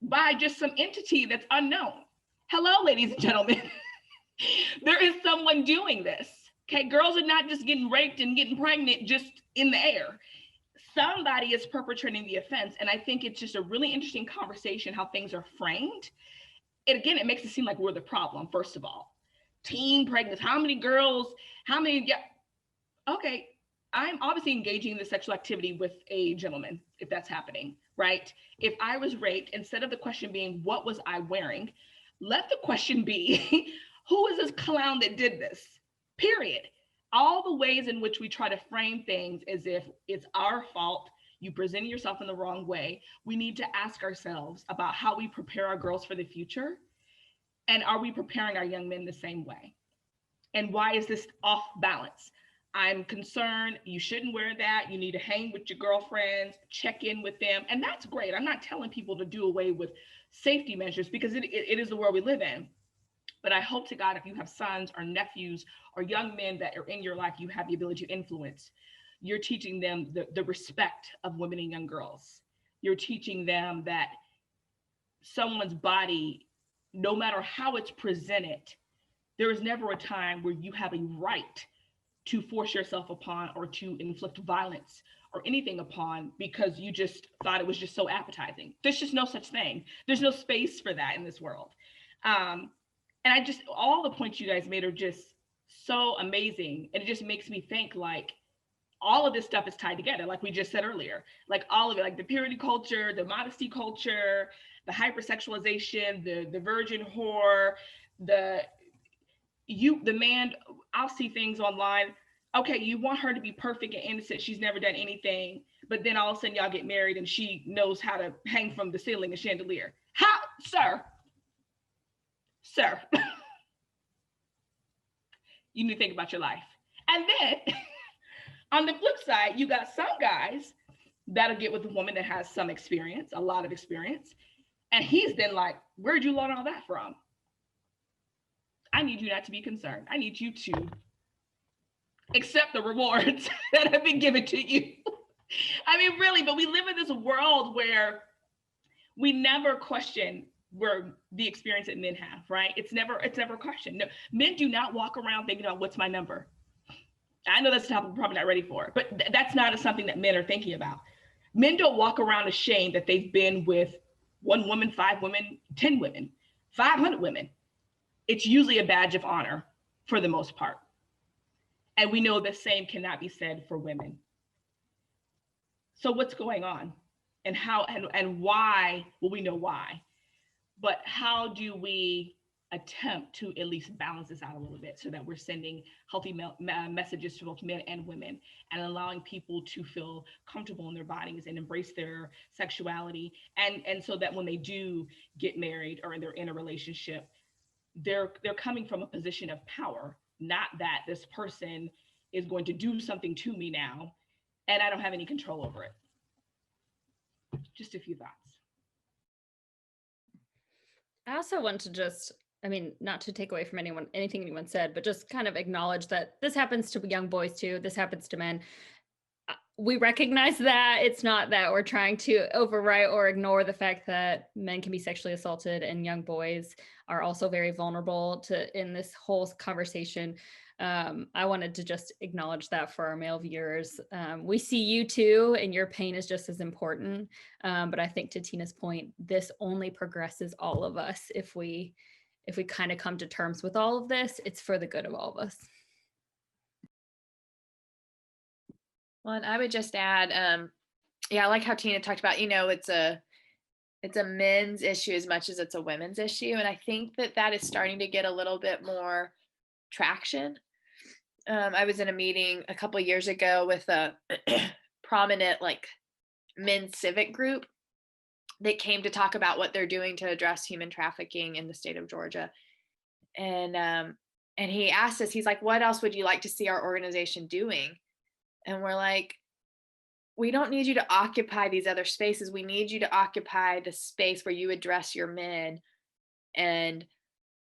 by just some entity that's unknown. Hello, ladies and gentlemen. There is someone doing this. Okay, girls are not just getting raped and getting pregnant just in the air. Somebody is perpetrating the offense. And I think it's just a really interesting conversation how things are framed. And again, it makes it seem like we're the problem, first of all. Teen pregnancy, how many girls, yeah. Okay, I'm obviously engaging in the sexual activity with a gentleman, if that's happening, right? If I was raped, instead of the question being, what was I wearing? Let the question be, who is this clown that did this? Period. All the ways in which we try to frame things as if it's our fault, you presented yourself in the wrong way. We need to ask ourselves about how we prepare our girls for the future. And are we preparing our young men the same way? And why is this off balance? I'm concerned you shouldn't wear that. You need to hang with your girlfriends, check in with them. And that's great. I'm not telling people to do away with safety measures because it is the world we live in. But I hope to God, if you have sons or nephews or young men that are in your life, you have the ability to influence. You're teaching them the respect of women and young girls. You're teaching them that someone's body, no matter how it's presented, there is never a time where you have a right to force yourself upon or to inflict violence or anything upon because you just thought it was just so appetizing. There's just no such thing. There's no space for that in this world. And I just, all the points you guys made are just so amazing. And it just makes me think like all of this stuff is tied together. Like we just said earlier, like all of it, like the purity culture, the modesty culture, the hypersexualization, the virgin whore, the man, I'll see things online. Okay, you want her to be perfect and innocent. She's never done anything. But then all of a sudden y'all get married and she knows how to hang from the ceiling a chandelier. How, sir, you need to think about your life. And then on the flip side, you got some guys that'll get with a woman that has some experience, a lot of experience. And he's then like, where'd you learn all that from? I need you not to be concerned. I need you to accept the rewards that have been given to you. I mean, really, but we live in this world where we never question where the experience that men have, right? It's never a question. No, men do not walk around thinking about what's my number. I know that's a topic we're probably not ready for, but that's not something that men are thinking about. Men don't walk around ashamed that they've been with 1 woman, 5 women, 10 women, 500 women. It's usually a badge of honor for the most part. And we know the same cannot be said for women. So what's going on? And how and why? Well, we know why. But how do we attempt to at least balance this out a little bit so that we're sending healthy messages to both men and women, and allowing people to feel comfortable in their bodies and embrace their sexuality, and so that when they do get married or they're in a relationship, they're coming from a position of power, not that this person is going to do something to me now and I don't have any control over it. Just a few thoughts. I also want to just, I mean, not to take away from anything anyone said, but just kind of acknowledge that this happens to young boys too. This happens to men. We recognize that. It's not that we're trying to overwrite or ignore the fact that men can be sexually assaulted and young boys are also very vulnerable in this whole conversation. I wanted to just acknowledge that for our male viewers. We see you too, and your pain is just as important. But I think to Tina's point, this only progresses all of us if we kind of come to terms with all of this. It's for the good of all of us. Well, and I would just add, I like how Tina talked about, it's a men's issue as much as it's a women's issue. And I think that is starting to get a little bit more traction. I was in a meeting a couple of years ago with a prominent men's civic group that came to talk about what they're doing to address human trafficking in the state of Georgia. And he asked us, he's like, what else would you like to see our organization doing? And we're like, we don't need you to occupy these other spaces. We need you to occupy the space where you address your men and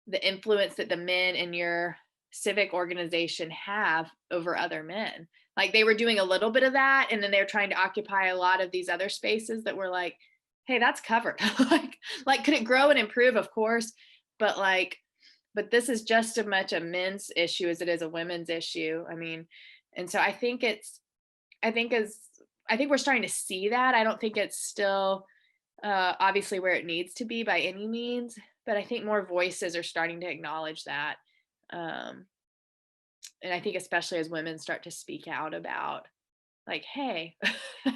the influence that the men in your civic organization have over other men. Like, they were doing a little bit of that, and then they're trying to occupy a lot of these other spaces that were like, hey, that's covered. like could it grow and improve? Of course, but this is just as much a men's issue as it is a women's issue. I mean, and so I think we're starting to see that. I don't think it's still obviously where it needs to be by any means, but I think more voices are starting to acknowledge that. And I think especially as women start to speak out about hey,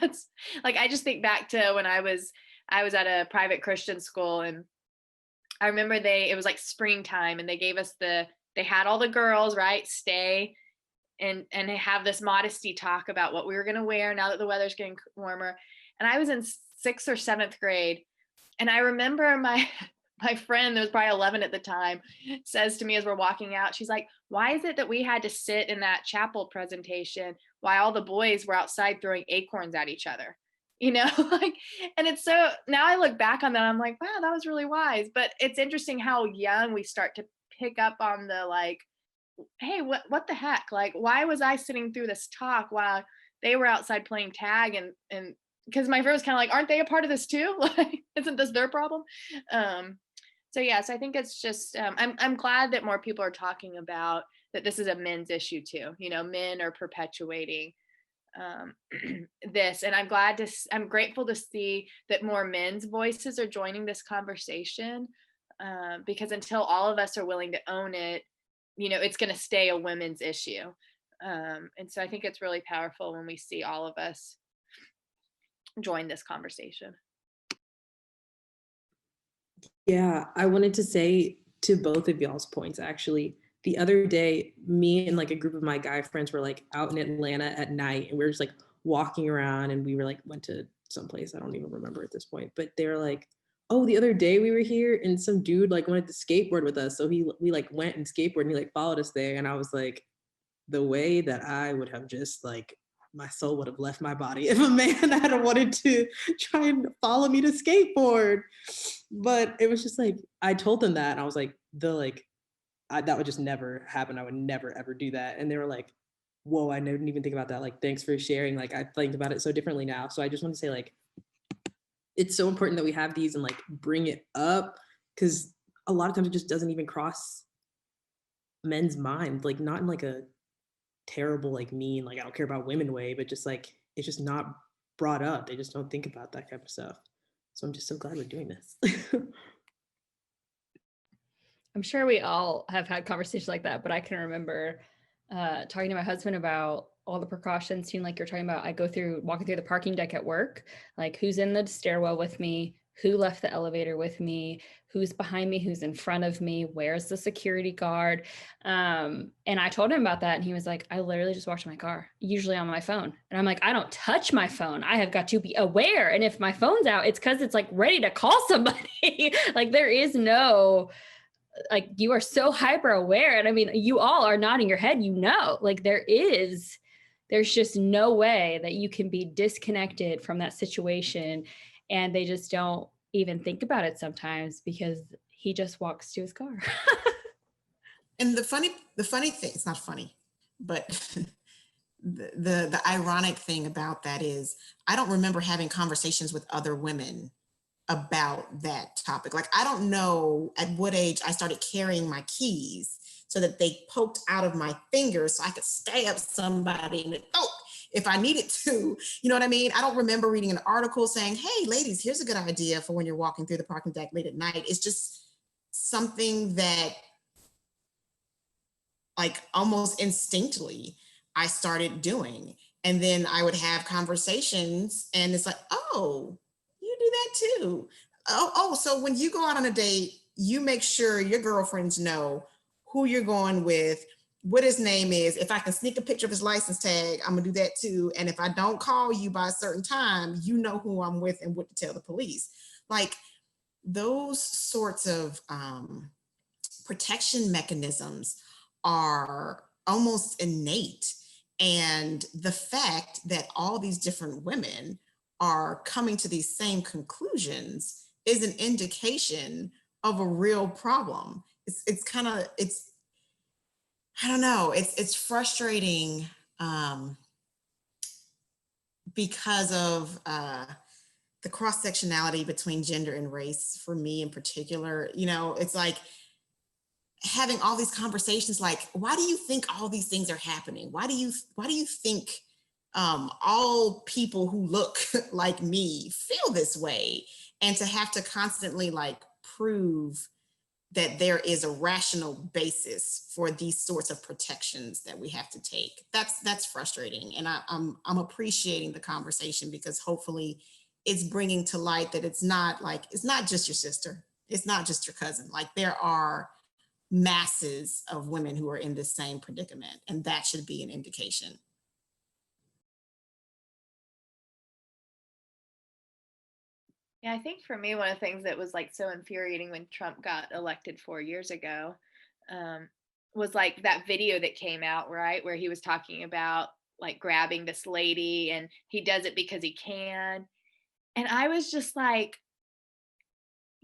that's I just think back to when I was at a private Christian school, and I remember it was springtime, and they gave us they had all the girls, right, stay and they have this modesty talk about what we were going to wear now that the weather's getting warmer. And I was in 6th or 7th grade. And I remember my friend, that was probably 11 at the time, says to me as we're walking out, she's like, why is it that we had to sit in that chapel presentation while all the boys were outside throwing acorns at each other? And it's so, now I look back on that, I'm like, wow, that was really wise. But it's interesting how young we start to pick up on the hey, what the heck? Why was I sitting through this talk while they were outside playing tag? And because my friend was kind of aren't they a part of this too? Isn't this their problem? So I think it's just, I'm glad that more people are talking about that this is a men's issue too. Men are perpetuating this, and I'm grateful to see that more men's voices are joining this conversation, because until all of us are willing to own it, it's going to stay a women's issue. And so I think it's really powerful when we see all of us join this conversation. Yeah, I wanted to say to both of y'all's points, actually. The other day, me and a group of my guy friends were out in Atlanta at night, and we were just walking around, and we were went to someplace, I don't even remember at this point, but they were oh, the other day we were here and some dude wanted to skateboard with us. So we went and skateboarded, and he followed us there. And I was the way that I would have just my soul would have left my body if a man had wanted to try and follow me to skateboard. But it was just I told them that, and I was that would just never happen. I would never ever do that. And they were whoa, I didn't even think about that. Thanks for sharing. I think about it so differently now. So I just want to say it's so important that we have these and bring it up, because a lot of times it just doesn't even cross men's mind, not in a terrible, like mean, like I don't care about women way, but just like it's just not brought up. They just don't think about that kind of stuff. So I'm just so glad we're doing this. I'm sure we all have had conversations like that, but I can remember talking to my husband about all the precautions. Seem like you're talking about, walking through the parking deck at work, like who's in the stairwell with me, who left the elevator with me, who's behind me, who's in front of me, where's the security guard. And I told him about that, and he was like, I literally just walked to my car, usually on my phone. And I'm like, I don't touch my phone. I have got to be aware. And if my phone's out, it's because it's like ready to call somebody. Like there is no, like you are so hyper aware. And I mean, you all are nodding your head, like there's just no way that you can be disconnected from that situation. And they just don't even think about it sometimes because he just walks to his car. And the funny thing, it's not funny, but the ironic thing about that is I don't remember having conversations with other women about that topic. Like, I don't know at what age I started carrying my keys so that they poked out of my fingers so I could stab somebody in the throat if I needed to. You know what I mean? I don't remember reading an article saying, hey, ladies, here's a good idea for when you're walking through the parking deck late at night. It's just something that, like, almost instinctively I started doing. And then I would have conversations and it's like, oh, you do that too. Oh, so when you go out on a date, you make sure your girlfriends know who you're going with, what his name is. If I can sneak a picture of his license tag, I'm gonna do that too. And if I don't call you by a certain time, you know who I'm with and what to tell the police. Like those sorts of protection mechanisms are almost innate. And the fact that all these different women are coming to these same conclusions is an indication of a real problem. It's kind of, I don't know, it's frustrating because of the cross-sectionality between gender and race for me in particular. You know, it's like having all these conversations like, why do you think all these things are happening? Why do you think all people who look like me feel this way? And to have to constantly like prove that there is a rational basis for these sorts of protections that we have to take. That's frustrating. And I'm appreciating the conversation because hopefully it's bringing to light that it's not just your sister. It's not just your cousin. Like there are masses of women who are in the same predicament, and that should be an indication. Yeah, I think for me, one of the things that was like so infuriating when Trump got elected 4 years ago was like that video that came out, right? Where he was talking about like grabbing this lady and he does it because he can. And I was just like,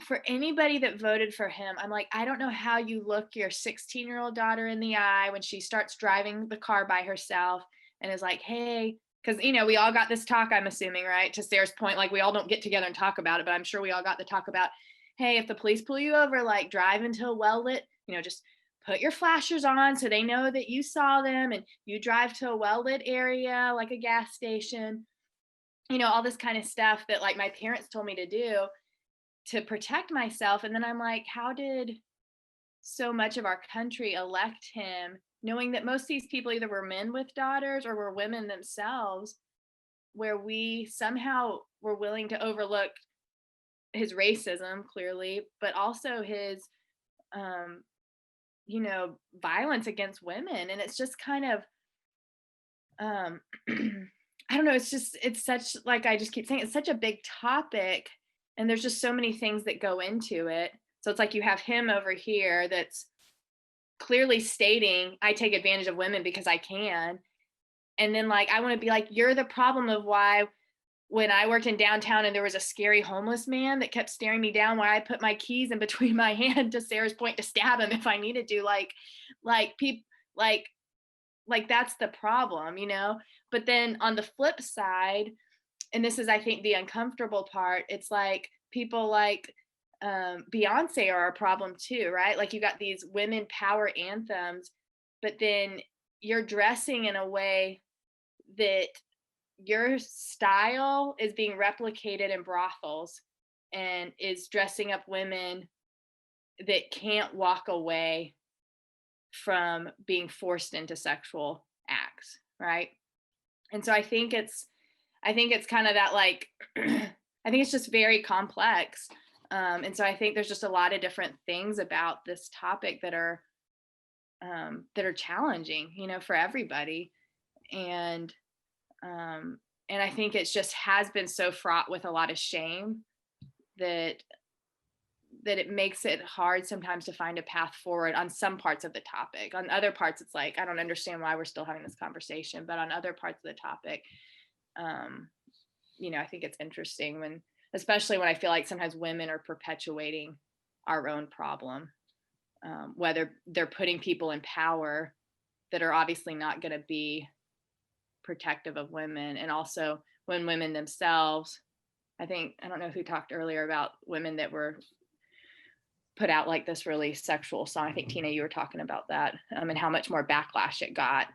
for anybody that voted for him, I'm like, I don't know how you look your 16-year-old daughter in the eye when she starts driving the car by herself and is like, hey, because, you know, we all got this talk, I'm assuming, right? To Sarah's point, like we all don't get together and talk about it, but I'm sure we all got the talk about, hey, if the police pull you over, like drive into a well-lit, you know, just put your flashers on so they know that you saw them and you drive to a well-lit area, like a gas station, you know, all this kind of stuff that like my parents told me to do to protect myself. And then I'm like, how did so much of our country elect him, knowing that most of these people either were men with daughters or were women themselves, where we somehow were willing to overlook his racism, clearly, but also his, you know, violence against women. And it's just kind of, I don't know, it's such, like I just keep saying, it's such a big topic. And there's just so many things that go into it. So it's like you have him over here that's clearly stating, I take advantage of women because I can. And then like, I want to be like, you're the problem of why when I worked in downtown and there was a scary homeless man that kept staring me down, why I put my keys in between my hand, to Sarah's point, to stab him if I needed to, like people, like that's the problem, you know? But then on the flip side, and this is, I think, the uncomfortable part, it's like people like Beyonce are a problem too, right? Like you got these women power anthems, but then you're dressing in a way that your style is being replicated in brothels and is dressing up women that can't walk away from being forced into sexual acts, right? And so I think it's kind of that, like, I think it's just very complex. And so I think there's just a lot of different things about this topic that are challenging, for everybody. And I think it's just has been so fraught with a lot of shame that it makes it hard sometimes to find a path forward on some parts of the topic. On other parts, it's like, I don't understand why we're still having this conversation. But on other parts of the topic, I think it's interesting especially when I feel like sometimes women are perpetuating our own problem, whether they're putting people in power that are obviously not going to be protective of women. And also when women themselves, I don't know who talked earlier about women that were put out like this really sexual song. I think Tina, you were talking about that, and how much more backlash it got.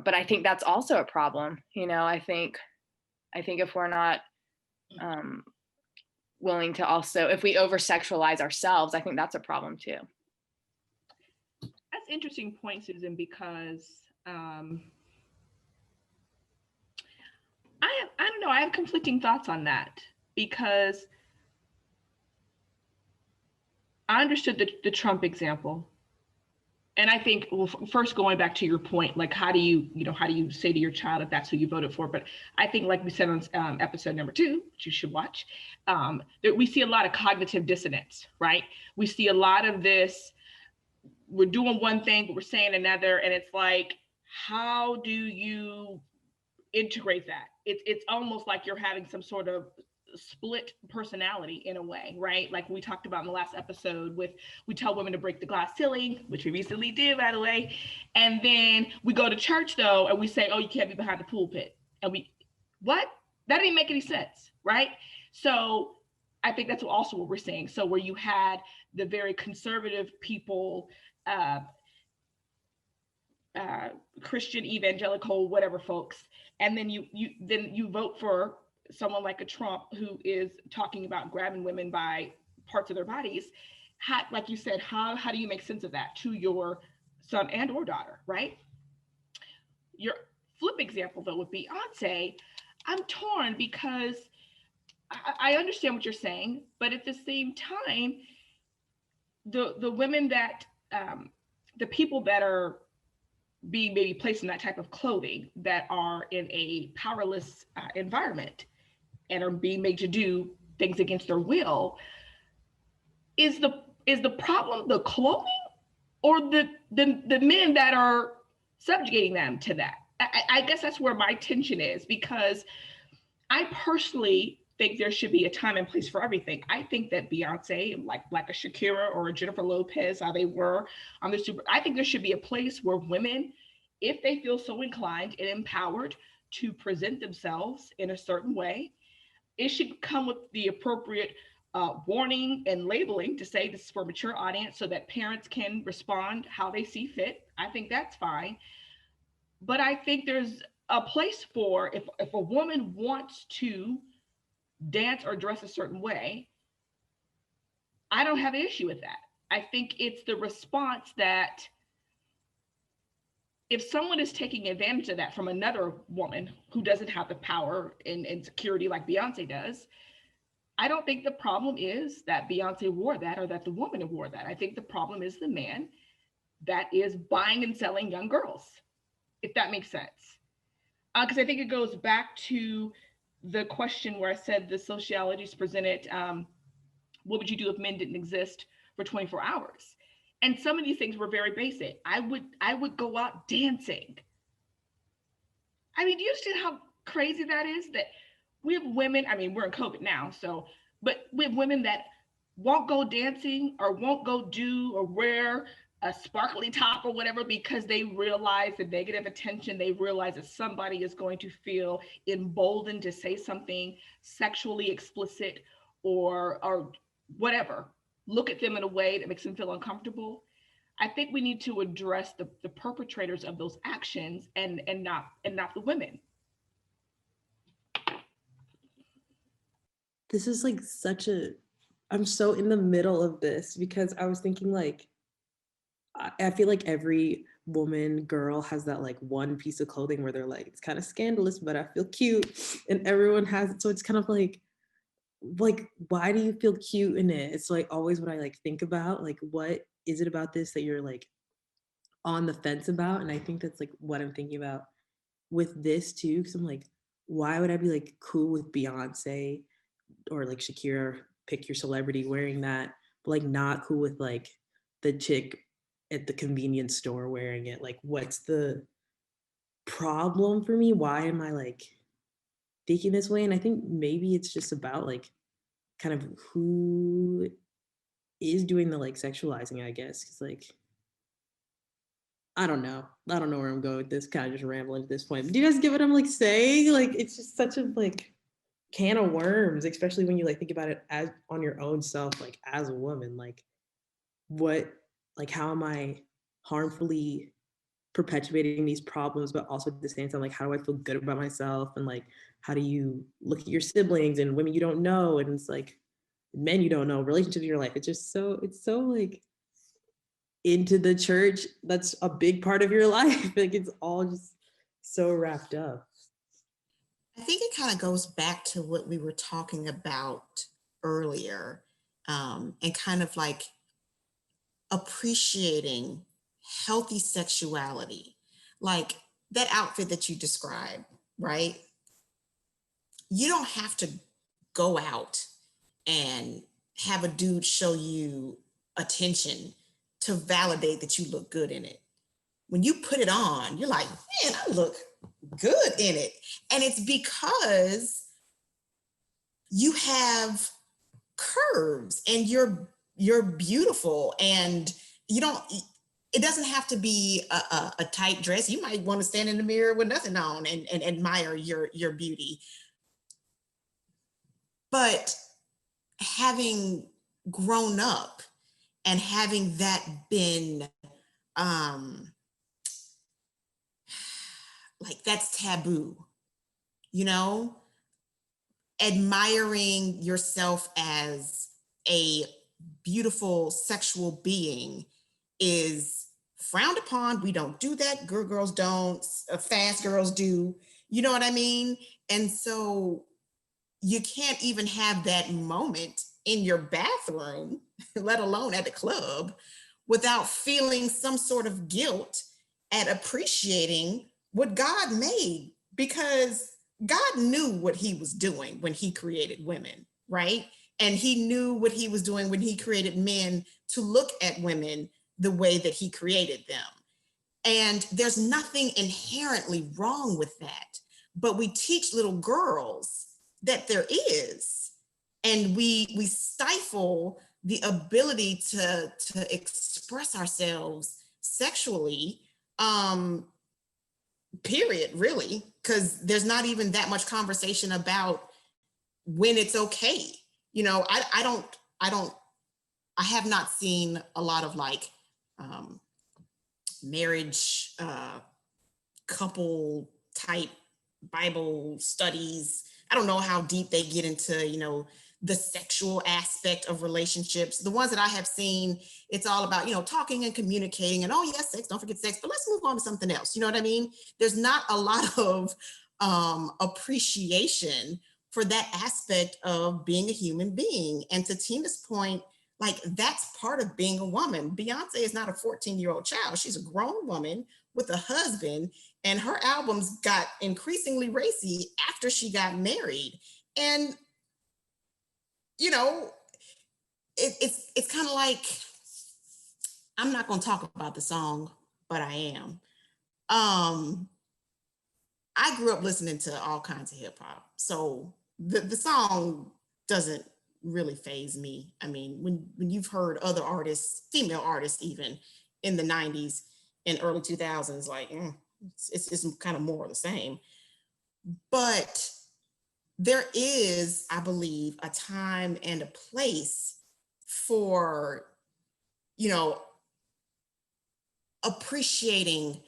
But I think that's also a problem. I think if we're not willing to also, if we over sexualize ourselves, I think that's a problem too. That's interesting point, Susan, because I don't know, I have conflicting thoughts on that, because I understood the Trump example. And I think, well, first going back to your point, like, how do you say to your child if that's who you voted for? But I think, like we said on episode number 2, which you should watch, that we see a lot of cognitive dissonance, right? We see a lot of this, we're doing one thing, but we're saying another. And it's like, how do you integrate that? It's almost like you're having some sort of split personality in a way, right? Like we talked about in the last episode we tell women to break the glass ceiling, which we recently did, by the way. And then we go to church though, and we say, oh, you can't be behind the pulpit. And what? That didn't make any sense, right? So I think that's also what we're saying. So where you had the very conservative people, Christian, evangelical, whatever folks, and then you vote for someone like a Trump who is talking about grabbing women by parts of their bodies. Like you said, how do you make sense of that to your son and or daughter, right? Your flip example though with Beyonce, I'm torn because I understand what you're saying, but at the same time, the women that the people that are being maybe placed in that type of clothing that are in a powerless environment and are being made to do things against their will, is the problem the clothing or the men that are subjugating them to that? I guess that's where my tension is, because I personally think there should be a time and place for everything. I think that Beyonce, like a Shakira or a Jennifer Lopez, how they were on the Super, I think there should be a place where women, if they feel so inclined and empowered to present themselves in a certain way, it should come with the appropriate warning and labeling to say this is for a mature audience so that parents can respond how they see fit. I think that's fine. But I think there's a place for, if a woman wants to dance or dress a certain way, I don't have an issue with that. I think it's the response that if someone is taking advantage of that from another woman who doesn't have the power and security like Beyonce does, I don't think the problem is that Beyonce wore that or that the woman wore that. I think the problem is the man that is buying and selling young girls, if that makes sense. Because I think it goes back to the question where I said the sociologists presented, what would you do if men didn't exist for 24 hours? And some of these things were very basic. I would go out dancing. I mean, do you understand how crazy that is? That we have women, I mean, we're in COVID now, but we have women that won't go dancing or won't go do or wear a sparkly top or whatever because they realize the negative attention. They realize that somebody is going to feel emboldened to say something sexually explicit or whatever. Look at them in a way that makes them feel uncomfortable. I think we need to address the perpetrators of those actions and not the women. This is like I'm so in the middle of this because I was thinking like, I feel like every woman, girl has that like one piece of clothing where they're like, it's kind of scandalous, but I feel cute. And everyone has it. So it's kind of like, why do you feel cute in it? It's like always what I like think about, like, what is it about this that you're like on the fence about? And I think that's like what I'm thinking about with this too. Cause I'm like, why would I be like cool with Beyonce or like Shakira, pick your celebrity wearing that, but like not cool with like the chick at the convenience store wearing it? Like, what's the problem for me? Why am I like thinking this way? And I think maybe it's just about like kind of who is doing the like sexualizing, I guess. Cause like, I don't know. I don't know where I'm going with this. Kind of just rambling at this point. Do you guys get what I'm like saying? Like, it's just such a like can of worms, especially when you like think about it as on your own self, like as a woman. Like, what, like, how am I harmfully perpetuating these problems, but also at the same time, like, how do I feel good about myself? And like, how do you look at your siblings and women you don't know? And it's like men you don't know, relationships in your life. It's just it's so like into the church. That's a big part of your life. Like, it's all just so wrapped up. I think it kind of goes back to what we were talking about earlier, and kind of like appreciating healthy sexuality. Like that outfit that you described, right? You don't have to go out and have a dude show you attention to validate that you look good in it. When you put it on, you're like, man, I look good in it. And it's because you have curves and you're beautiful, and you don't, it doesn't have to be a tight dress. You might want to stand in the mirror with nothing on and admire your beauty. But having grown up and having that been like that's taboo, you know, admiring yourself as a beautiful sexual being is frowned upon. We don't do that. Good girls don't, fast girls do. You know what I mean? And so you can't even have that moment in your bathroom, let alone at the club, without feeling some sort of guilt at appreciating what God made, because God knew what he was doing when he created women, right? And he knew what he was doing when he created men to look at women the way that he created them. And there's nothing inherently wrong with that. But we teach little girls that there is. And we stifle the ability to express ourselves sexually, period, really, because there's not even that much conversation about when it's okay. You know, I have not seen a lot of like marriage couple type Bible studies. I don't know how deep they get into, you know, the sexual aspect of relationships. The ones that I have seen, it's all about, you know, talking and communicating and, oh yes, sex, don't forget sex, but let's move on to something else. You know what I mean? There's not a lot of appreciation for that aspect of being a human being. And to Tina's point, like that's part of being a woman. Beyonce is not a 14-year-old child. She's a grown woman with a husband, and her albums got increasingly racy after she got married. And, you know, it's kind of like, I'm not going to talk about the song, but I am. I grew up listening to all kinds of hip hop. So the song doesn't really faze me. I mean, when you've heard other artists, female artists even in the 90s and early 2000s, like it's kind of more of the same. But there is, I believe, a time and a place for, you know, appreciating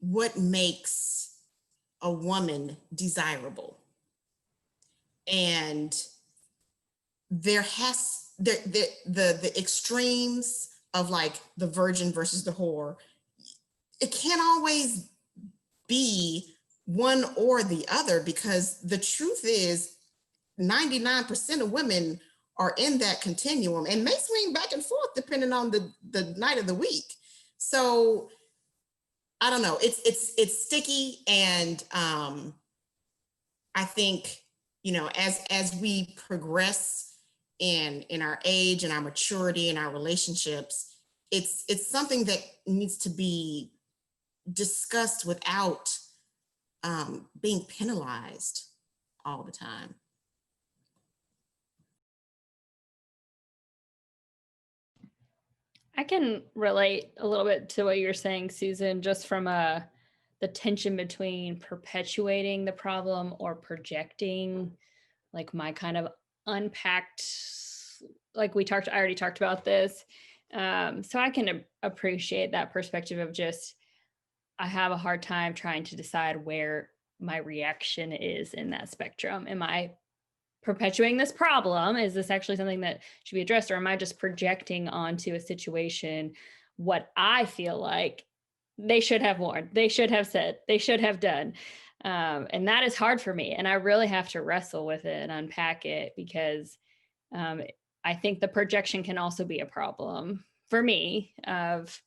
what makes a woman desirable. And there has the extremes of like the virgin versus the whore, it can't always be one or the other, because the truth is 99% of women are in that continuum and may swing back and forth depending on the night of the week. So I don't know, it's sticky. And I think, you know, as we progress in our age and our maturity and our relationships, it's something that needs to be discussed without being penalized all the time. I can relate a little bit to what you're saying, Susan, just from the tension between perpetuating the problem or projecting like my kind of unpacked, like I already talked about this. So I can appreciate that perspective of just, I have a hard time trying to decide where my reaction is in that spectrum. Am I perpetuating this problem? Is this actually something that should be addressed? Or am I just projecting onto a situation what I feel like they should have warned, they should have said, they should have done? And that is hard for me. And I really have to wrestle with it and unpack it, because I think the projection can also be a problem for me of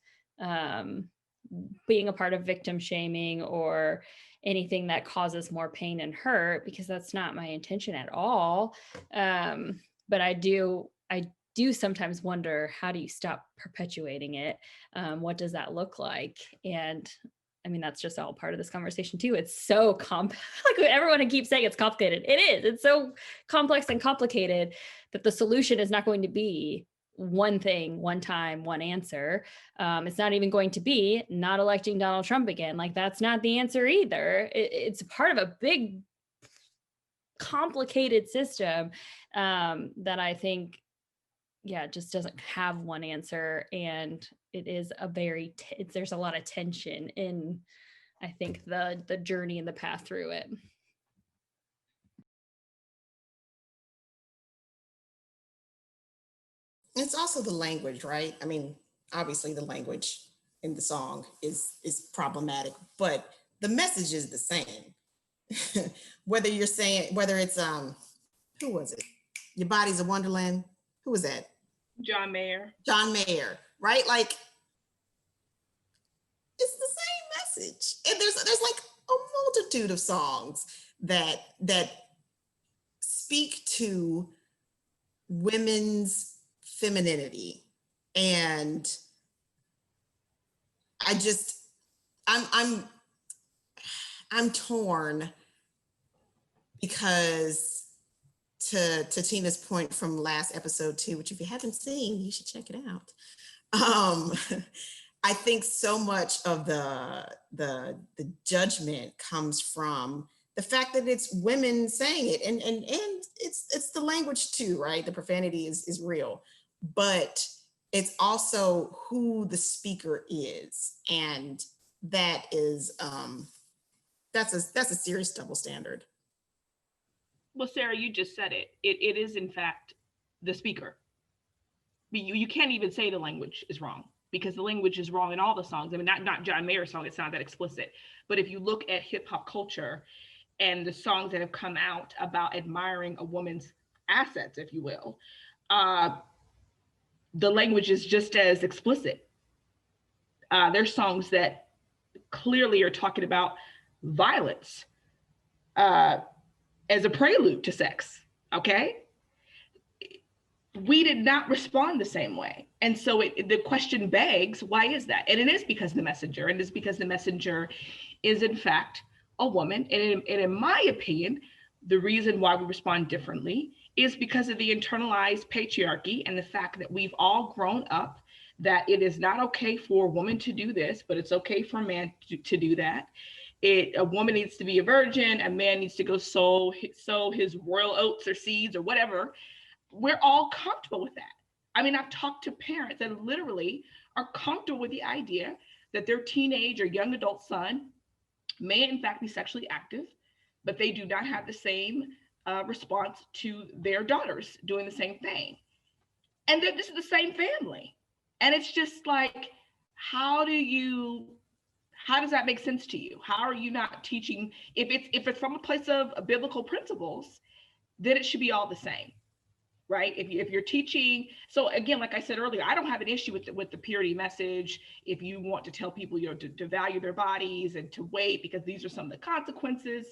being a part of victim shaming or anything that causes more pain and hurt, because that's not my intention at all. But I do sometimes wonder, how do you stop perpetuating it? What does that look like? And I mean, that's just all part of this conversation too. It's so like everyone keeps saying it's complicated. It is. It's so complex and complicated that the solution is not going to be one thing, one time, one answer. It's not even going to be not electing Donald Trump again. Like, that's not the answer either. It's part of a big, complicated system that I think, just doesn't have one answer. And it is a very, there's a lot of tension in, I think, the journey and the path through it. It's also the language, right? I mean, obviously the language in the song is problematic, but the message is the same. Whether it's who was it? Your Body's a Wonderland. Who was that? John Mayer, right? Like, it's the same message. And there's like a multitude of songs that speak to women's femininity. And I'm torn, because to Tina's point from last episode too, which if you haven't seen, you should check it out. I think so much of the judgment comes from the fact that it's women saying it, and it's the language too, right? The profanity is real, but it's also who the speaker is, and that is that's a serious double standard. Well, Sarah, you just said it. It is in fact the speaker. You can't even say the language is wrong, because the language is wrong in all the songs. I mean, not John Mayer's song, it's not that explicit. But if you look at hip hop culture and the songs that have come out about admiring a woman's assets, if you will, the language is just as explicit. There's songs that clearly are talking about violence as a prelude to sex, okay? We did not respond the same way. And so the question begs, why is that? And it is because the messenger, and it's because the messenger is in fact a woman. And in my opinion, the reason why we respond differently is because of the internalized patriarchy and the fact that we've all grown up that it is not okay for a woman to do this, but it's okay for a man to do that. A woman needs to be a virgin, a man needs to go sow his royal oats or seeds or whatever. We're all comfortable with that. I mean, I've talked to parents that literally are comfortable with the idea that their teenage or young adult son may in fact be sexually active, but they do not have the same response to their daughters doing the same thing. And this is the same family. And it's just like, how does that make sense to you? How are you not teaching? If it's from a place of biblical principles, then it should be all the same, right? If you're teaching, so again, like I said earlier, I don't have an issue with the purity message. If you want to tell people, to value their bodies and to wait because these are some of the consequences,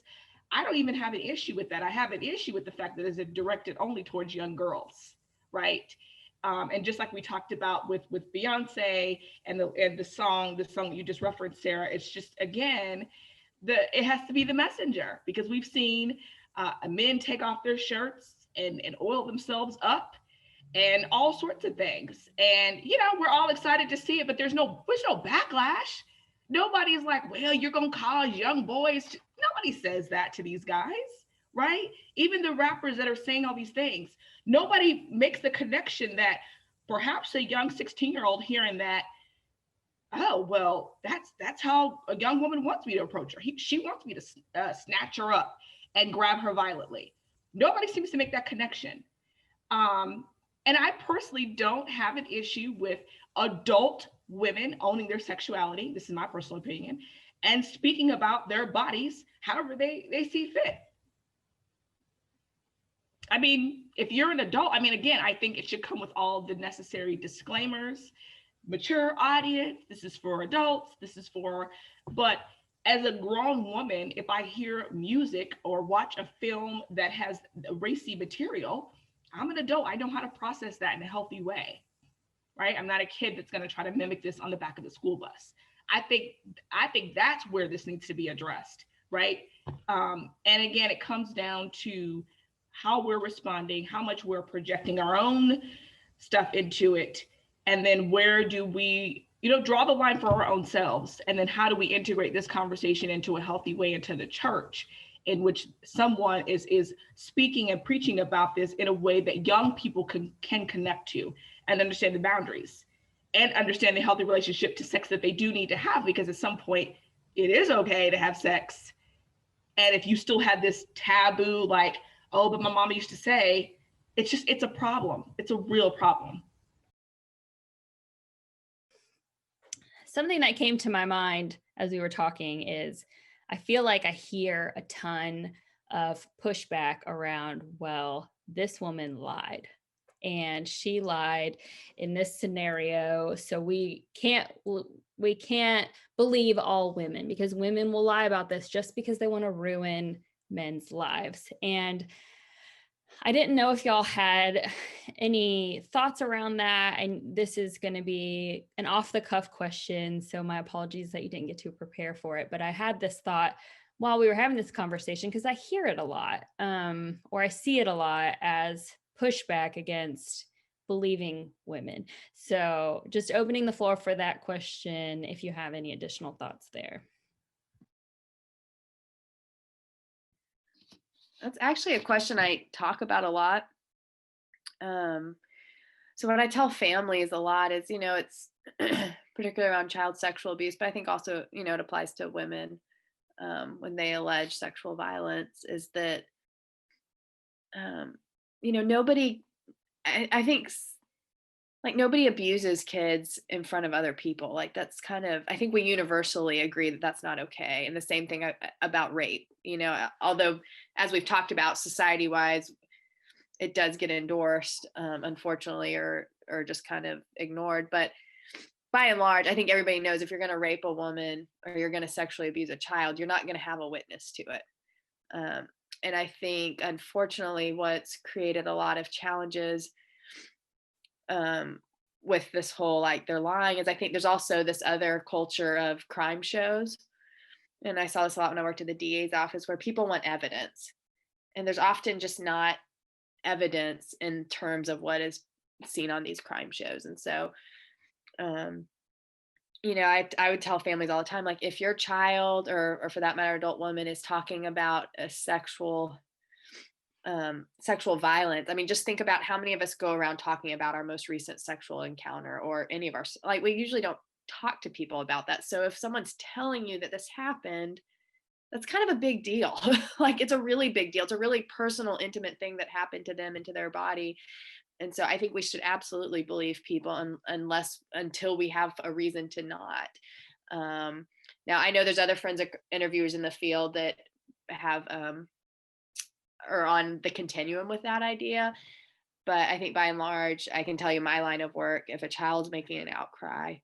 I don't even have an issue with that. I have an issue with the fact that it's directed only towards young girls, right? And just like we talked about with Beyonce and the song that you just referenced, Sarah, it's just, again, it has to be the messenger, because we've seen men take off their shirts and oil themselves up and all sorts of things. And, we're all excited to see it, but there's no backlash. Nobody's like, well, you're going to cause young boys. Nobody says that to these guys, right? Even the rappers that are saying all these things, nobody makes the connection that perhaps a young 16-year-old hearing that, oh, well, that's how a young woman wants me to approach her. She wants me to snatch her up and grab her violently. Nobody seems to make that connection. And I personally don't have an issue with adult women owning their sexuality. This is my personal opinion, and speaking about their bodies however they see fit. I mean, if you're an adult, again, I think it should come with all the necessary disclaimers. Mature audience, this is for adults, but as a grown woman, if I hear music or watch a film that has racy material, I'm an adult. I know how to process that in a healthy way, right? I'm not a kid that's going to try to mimic this on the back of the school bus. I think that's where this needs to be addressed, right? And again, it comes down to how we're responding, how much we're projecting our own stuff into it, and then where do we, draw the line for our own selves, and then how do we integrate this conversation into a healthy way into the church, in which someone is speaking and preaching about this in a way that young people can connect to and understand the boundaries and understand the healthy relationship to sex that they do need to have, because at some point it is okay to have sex. And if you still have this taboo, like, oh, but my mama used to say, it's a problem. It's a real problem. Something that came to my mind as we were talking is, I feel like I hear a ton of pushback around, well, this woman lied and she lied in this scenario, so we can't believe all women, because women will lie about this just because they want to ruin men's lives. And I didn't know if y'all had any thoughts around that. And this is going to be an off the cuff question, so my apologies that you didn't get to prepare for it. But I had this thought while we were having this conversation, because I hear it a lot, or I see it a lot as pushback against believing women. So just opening the floor for that question, if you have any additional thoughts there. That's actually a question I talk about a lot. So what I tell families a lot is, it's particularly around child sexual abuse, but I think also, it applies to women when they allege sexual violence, is that, nobody, I think, like, nobody abuses kids in front of other people. Like, that's kind of, I think we universally agree that that's not okay. And the same thing about rape, although, as we've talked about, society wise, it does get endorsed, unfortunately, or just kind of ignored. But by and large, I think everybody knows if you're going to rape a woman or you're going to sexually abuse a child, you're not going to have a witness to it. And I think, unfortunately, what's created a lot of challenges with this whole, like, they're lying, is I think there's also this other culture of crime shows. And I saw this a lot when I worked at the DA's office, where people want evidence. And there's often just not evidence in terms of what is seen on these crime shows. And so, I would tell families all the time, like, if your child or for that matter, adult woman is talking about a sexual sexual violence. I mean, just think about how many of us go around talking about our most recent sexual encounter, or any of our, like, we usually don't talk to people about that. So if someone's telling you that this happened, that's kind of a big deal. Like, it's a really big deal. It's a really personal, intimate thing that happened to them and to their body. And so I think we should absolutely believe people until we have a reason to not. Now, I know there's other forensic interviewers in the field that have are on the continuum with that idea. But I think by and large, I can tell you my line of work, if a child's making an outcry,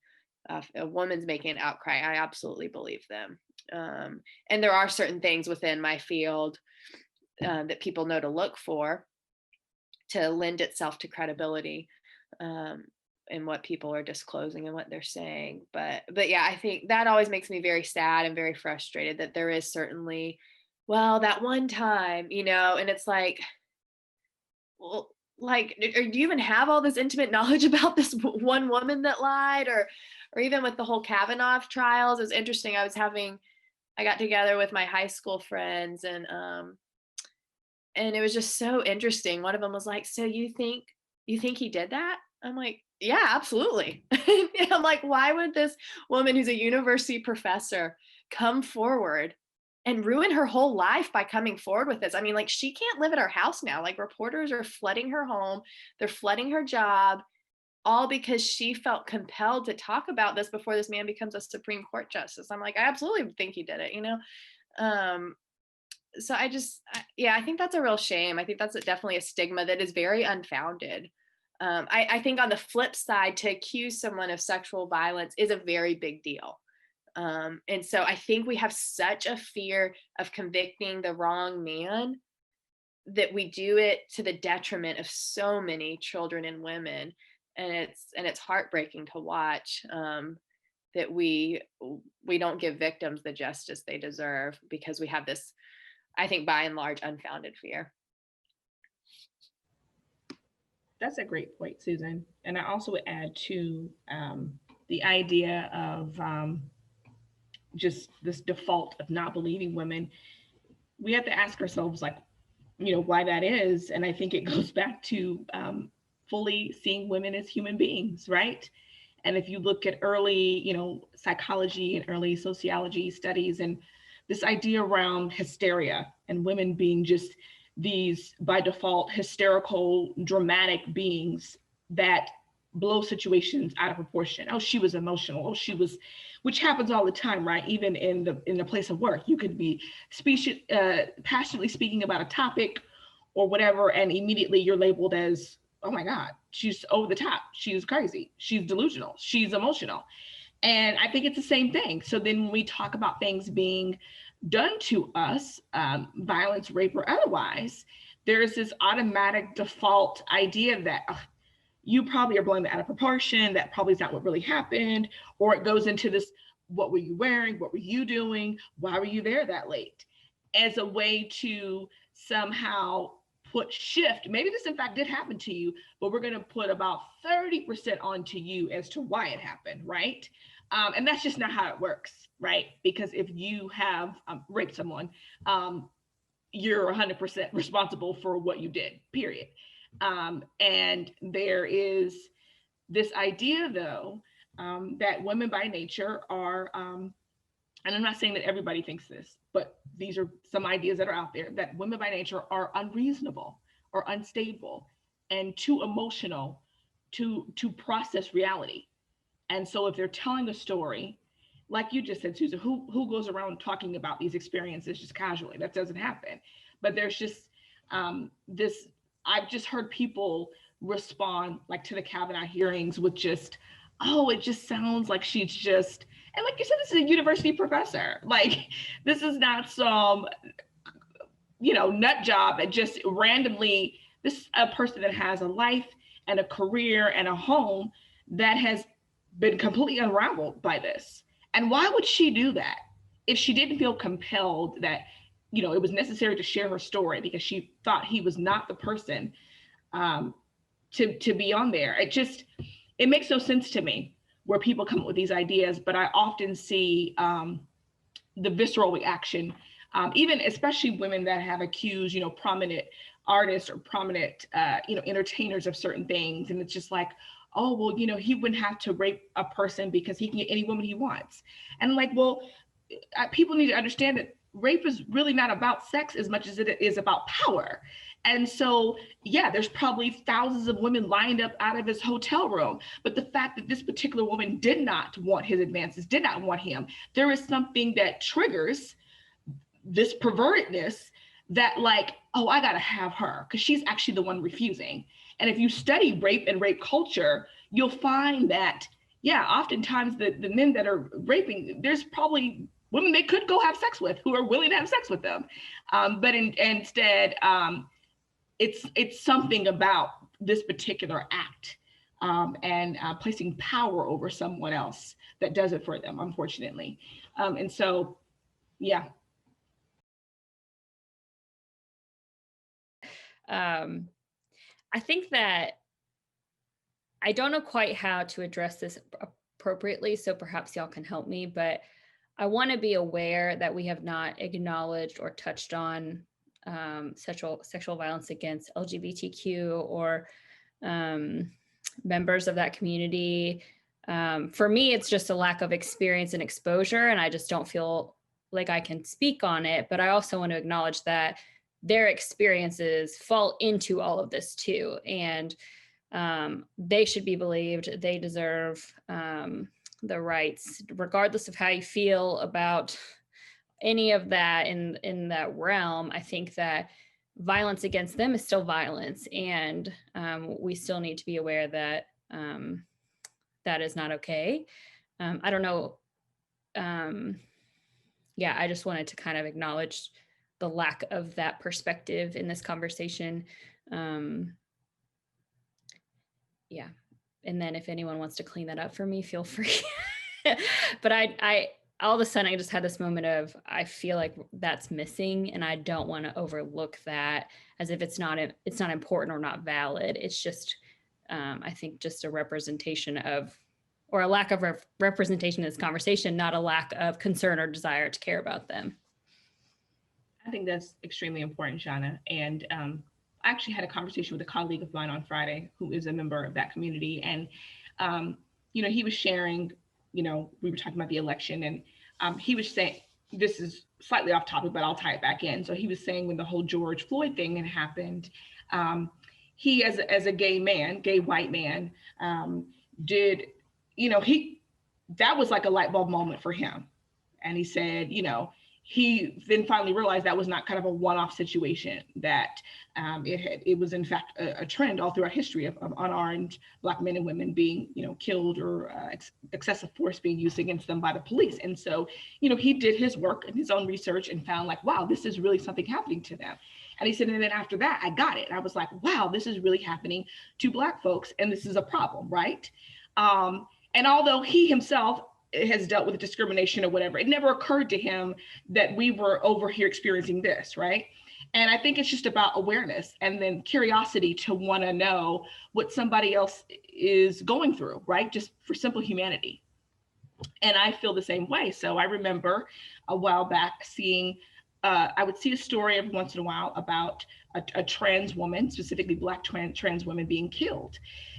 if a woman's making an outcry, I absolutely believe them. And there are certain things within my field that people know to look for to lend itself to credibility in what people are disclosing and what they're saying. But yeah, I think that always makes me very sad and very frustrated that there is certainly, well, that one time, and it's like, well, like, do you even have all this intimate knowledge about this one woman that lied? Or even with the whole Kavanaugh trials, it was interesting. I got together with my high school friends, and it was just so interesting. One of them was like, so you think he did that? I'm like, yeah, absolutely. I'm like, why would this woman who's a university professor come forward and ruin her whole life by coming forward with this? I mean, like, she can't live at her house now. Like, reporters are flooding her home. They're flooding her job, all because she felt compelled to talk about this before this man becomes a Supreme Court justice. I'm like, I absolutely think he did it, So I think that's a real shame. I think that's definitely a stigma that is very unfounded. I think on the flip side, to accuse someone of sexual violence is a very big deal. And so I think we have such a fear of convicting the wrong man that we do it to the detriment of so many children and women. And it's heartbreaking to watch that we don't give victims the justice they deserve because we have this, I think, by and large, unfounded fear. That's a great point, Susan. And I also would add to the idea of just this default of not believing women. We have to ask ourselves, like, why that is. And I think it goes back to fully seeing women as human beings, right? And if you look at early, psychology and early sociology studies, and this idea around hysteria and women being just these, by default, hysterical, dramatic beings that blow situations out of proportion. Oh, she was emotional. Oh, she was, which happens all the time, right? Even in the place of work, you could be passionately speaking about a topic or whatever, and immediately you're labeled as, oh my God, she's over the top. She's crazy. She's delusional. She's emotional. And I think it's the same thing. So then when we talk about things being done to us, violence, rape, or otherwise, there's this automatic default idea that you probably are blowing that out of proportion. That probably is not what really happened. Or it goes into this, what were you wearing? What were you doing? Why were you there that late? As a way to somehow shift, maybe this in fact did happen to you, but we're going to put about 30% onto you as to why it happened, right? And that's just not how it works, right? Because if you have raped someone, you're 100% responsible for what you did, period. And there is this idea, though, that women by nature are, and I'm not saying that everybody thinks this, but these are some ideas that are out there, that women by nature are unreasonable or unstable and too emotional to process reality. And so if they're telling a story, like you just said, Susan, who goes around talking about these experiences just casually? That doesn't happen. But there's just this, I've just heard people respond, like, to the Kavanaugh hearings with just, oh, it just sounds like she's just, and like you said, this is a university professor. Like, this is not some, nut job that just randomly, this is a person that has a life and a career and a home that has been completely unraveled by this. And why would she do that if she didn't feel compelled that, it was necessary to share her story because she thought he was not the person to be on there? It makes no sense to me where people come up with these ideas, but I often see the visceral reaction, even especially women that have accused, prominent artists or prominent, entertainers of certain things. And it's just like, oh, well, he wouldn't have to rape a person because he can get any woman he wants. And like, well, people need to understand that rape is really not about sex as much as it is about power. And so, yeah, there's probably thousands of women lined up out of his hotel room. But the fact that this particular woman did not want his advances, did not want him, there is something that triggers this pervertedness that like, oh, I gotta have her because she's actually the one refusing. And if you study rape and rape culture, you'll find that, yeah, oftentimes the men that are raping, there's probably women they could go have sex with who are willing to have sex with them. But instead, it's something about this particular act and placing power over someone else that does it for them, unfortunately. And so, yeah. I think that I don't know quite how to address this appropriately, so perhaps y'all can help me, but I want to be aware that we have not acknowledged or touched on sexual violence against LGBTQ or members of that community. For me, it's just a lack of experience and exposure, and I just don't feel like I can speak on it. But I also want to acknowledge that their experiences fall into all of this too, and they should be believed. They deserve the rights, regardless of how you feel about any of that in that realm. I think that violence against them is still violence, and we still need to be aware that that is not okay. I don't know. Yeah, I just wanted to kind of acknowledge the lack of that perspective in this conversation. Yeah. And then if anyone wants to clean that up for me, feel free. But I all of a sudden I just had this moment of, I feel like that's missing, and I don't want to overlook that as if it's not important or not valid. It's just, I think, just a representation of, or a lack of representation in this conversation, not a lack of concern or desire to care about them. I think that's extremely important, Shauna. And I actually had a conversation with a colleague of mine on Friday who is a member of that community. And, he was sharing, we were talking about the election, and he was saying, this is slightly off topic, but I'll tie it back in. So he was saying when the whole George Floyd thing had happened, he, as a gay white man, that was like a light bulb moment for him. And he said, he then finally realized that was not kind of a one-off situation, that it was in fact a trend all throughout history of unarmed Black men and women being, killed, or excessive force being used against them by the police. And so, he did his work and his own research and found like, wow, this is really something happening to them. And he said, and then after that, I got it. And I was like, wow, this is really happening to Black folks, and this is a problem, right? And although he himself has dealt with discrimination or whatever, it never occurred to him that we were over here experiencing this, right? And I think it's just about awareness and then curiosity to want to know what somebody else is going through, right? Just for simple humanity. And I feel the same way. So I remember a while back seeing, I would see a story every once in a while about a trans woman, specifically Black trans women being killed.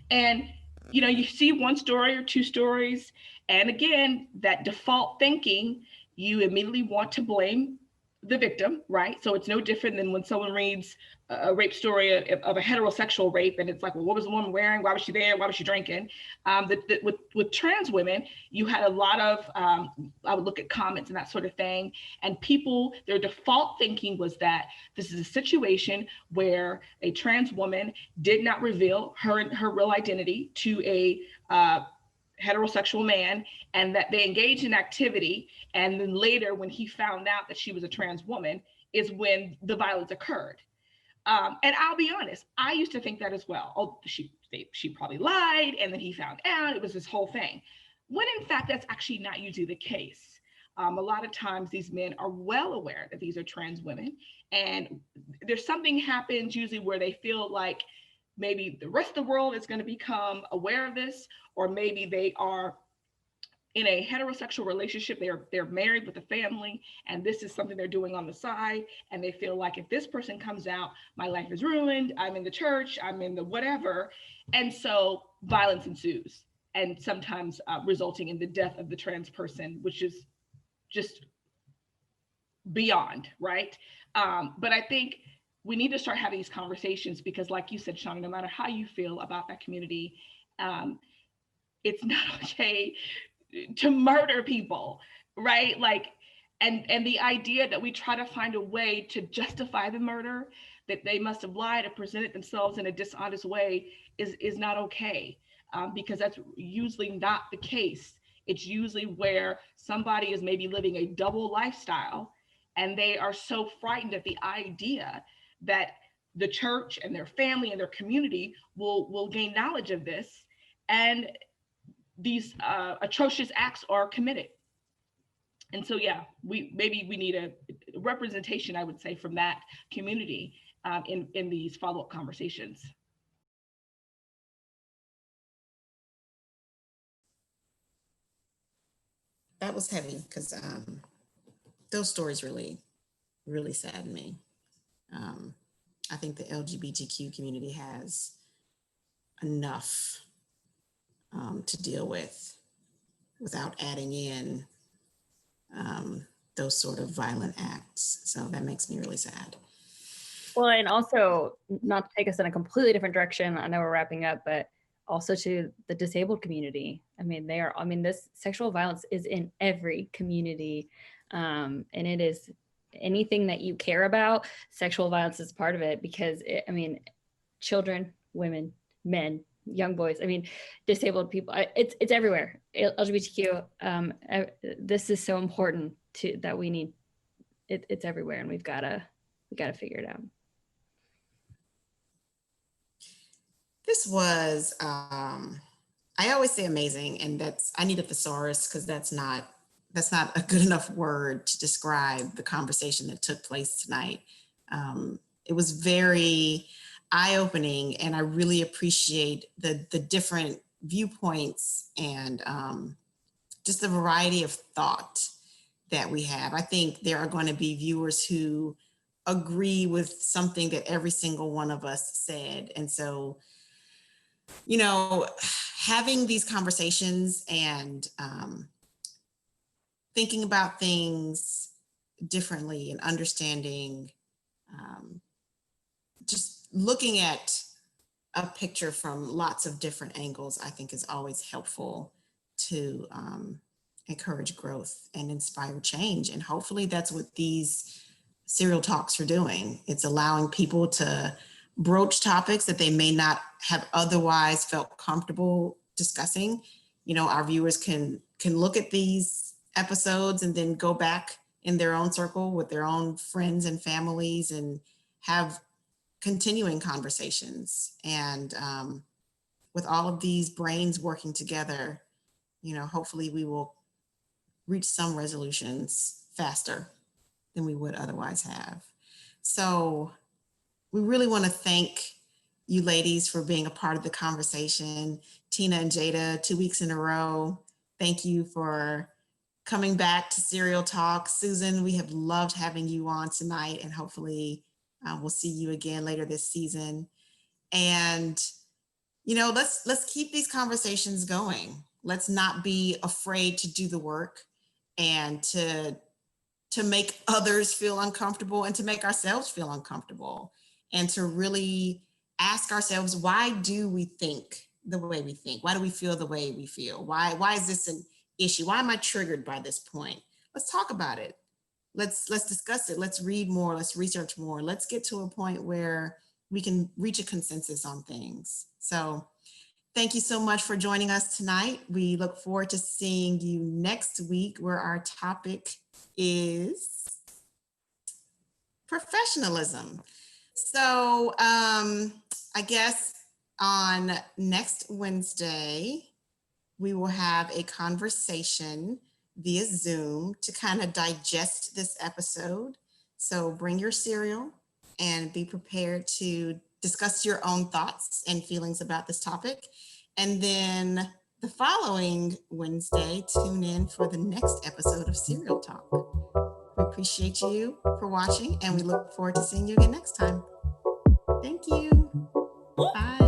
And you see one story or two stories, and again, that default thinking, you immediately want to blame the victim, right? So it's no different than when someone reads a rape story of a heterosexual rape, and it's like, well, what was the woman wearing? Why was she there? Why was she drinking? With trans women, you had a lot of, I would look at comments and that sort of thing, and people, their default thinking was that this is a situation where a trans woman did not reveal her real identity to a heterosexual man, and that they engaged in activity, and then later when he found out that she was a trans woman is when the violence occurred. And I'll be honest, I used to think that as well. Oh, she probably lied, and then he found out. It was this whole thing, when in fact that's actually not usually the case. A lot of times these men are well aware that these are trans women, and there's something happens usually where they feel like maybe the rest of the world is going to become aware of this, or maybe they are in a heterosexual relationship, they're married with a family, and this is something they're doing on the side, and they feel like if this person comes out, my life is ruined, I'm in the church, I'm in the whatever. And so violence ensues, and sometimes resulting in the death of the trans person, which is just beyond, right? But I think we need to start having these conversations, because like you said, Shauna, no matter how you feel about that community, it's not okay to murder people, right? Like, and the idea that we try to find a way to justify the murder, that they must have lied or presented themselves in a dishonest way, is not okay, because that's usually not the case. It's usually where somebody is maybe living a double lifestyle, and they are so frightened at the idea that the church and their family and their community will gain knowledge of this, and these atrocious acts are committed. And so, yeah, we need a representation, I would say, from that community in these follow-up conversations. That was heavy, because those stories really, really sadden me. I think the LGBTQ community has enough to deal with without adding in those sort of violent acts. So that makes me really sad. Well, and also, not to take us in a completely different direction, I know we're wrapping up, but also to the disabled community. I mean, this sexual violence is in every community, and it is anything that you care about. Sexual violence is part of it, because children, women, men, young boys, disabled people, it's everywhere. LGBTQ, this is so important that we need it. It's everywhere, and we gotta figure it out. This was, I always say amazing, and I need a thesaurus, because that's not a good enough word to describe the conversation that took place tonight. It was very eye-opening, and I really appreciate the different viewpoints and just the variety of thought that we have. I think there are going to be viewers who agree with something that every single one of us said. And so, having these conversations and thinking about things differently and understanding, just looking at a picture from lots of different angles, I think is always helpful to encourage growth and inspire change. And hopefully that's what these serial talks are doing. It's allowing people to broach topics that they may not have otherwise felt comfortable discussing. Our viewers can look at these episodes and then go back in their own circle with their own friends and families and have continuing conversations. And with all of these brains working together, hopefully we will reach some resolutions faster than we would otherwise have. So we really want to thank you ladies for being a part of the conversation. Tina and Jada, 2 weeks in a row. Thank you for coming back to Serial Talk. Susan, we have loved having you on tonight, and hopefully we'll see you again later this season. And, let's keep these conversations going. Let's not be afraid to do the work and to make others feel uncomfortable and to make ourselves feel uncomfortable, and to really ask ourselves, why do we think the way we think? Why do we feel the way we feel? Why is this an issue? Why am I triggered by this point? Let's talk about it. Let's discuss it. Let's read more. Let's research more. Let's get to a point where we can reach a consensus on things. So thank you so much for joining us tonight. We look forward to seeing you next week, where our topic is professionalism. So I guess on next Wednesday, we will have a conversation via Zoom to kind of digest this episode. So bring your cereal and be prepared to discuss your own thoughts and feelings about this topic. And then The following Wednesday, tune in for the next episode of Serial Talk. We appreciate you for watching, and we look forward to seeing you again next time. Thank you. Bye.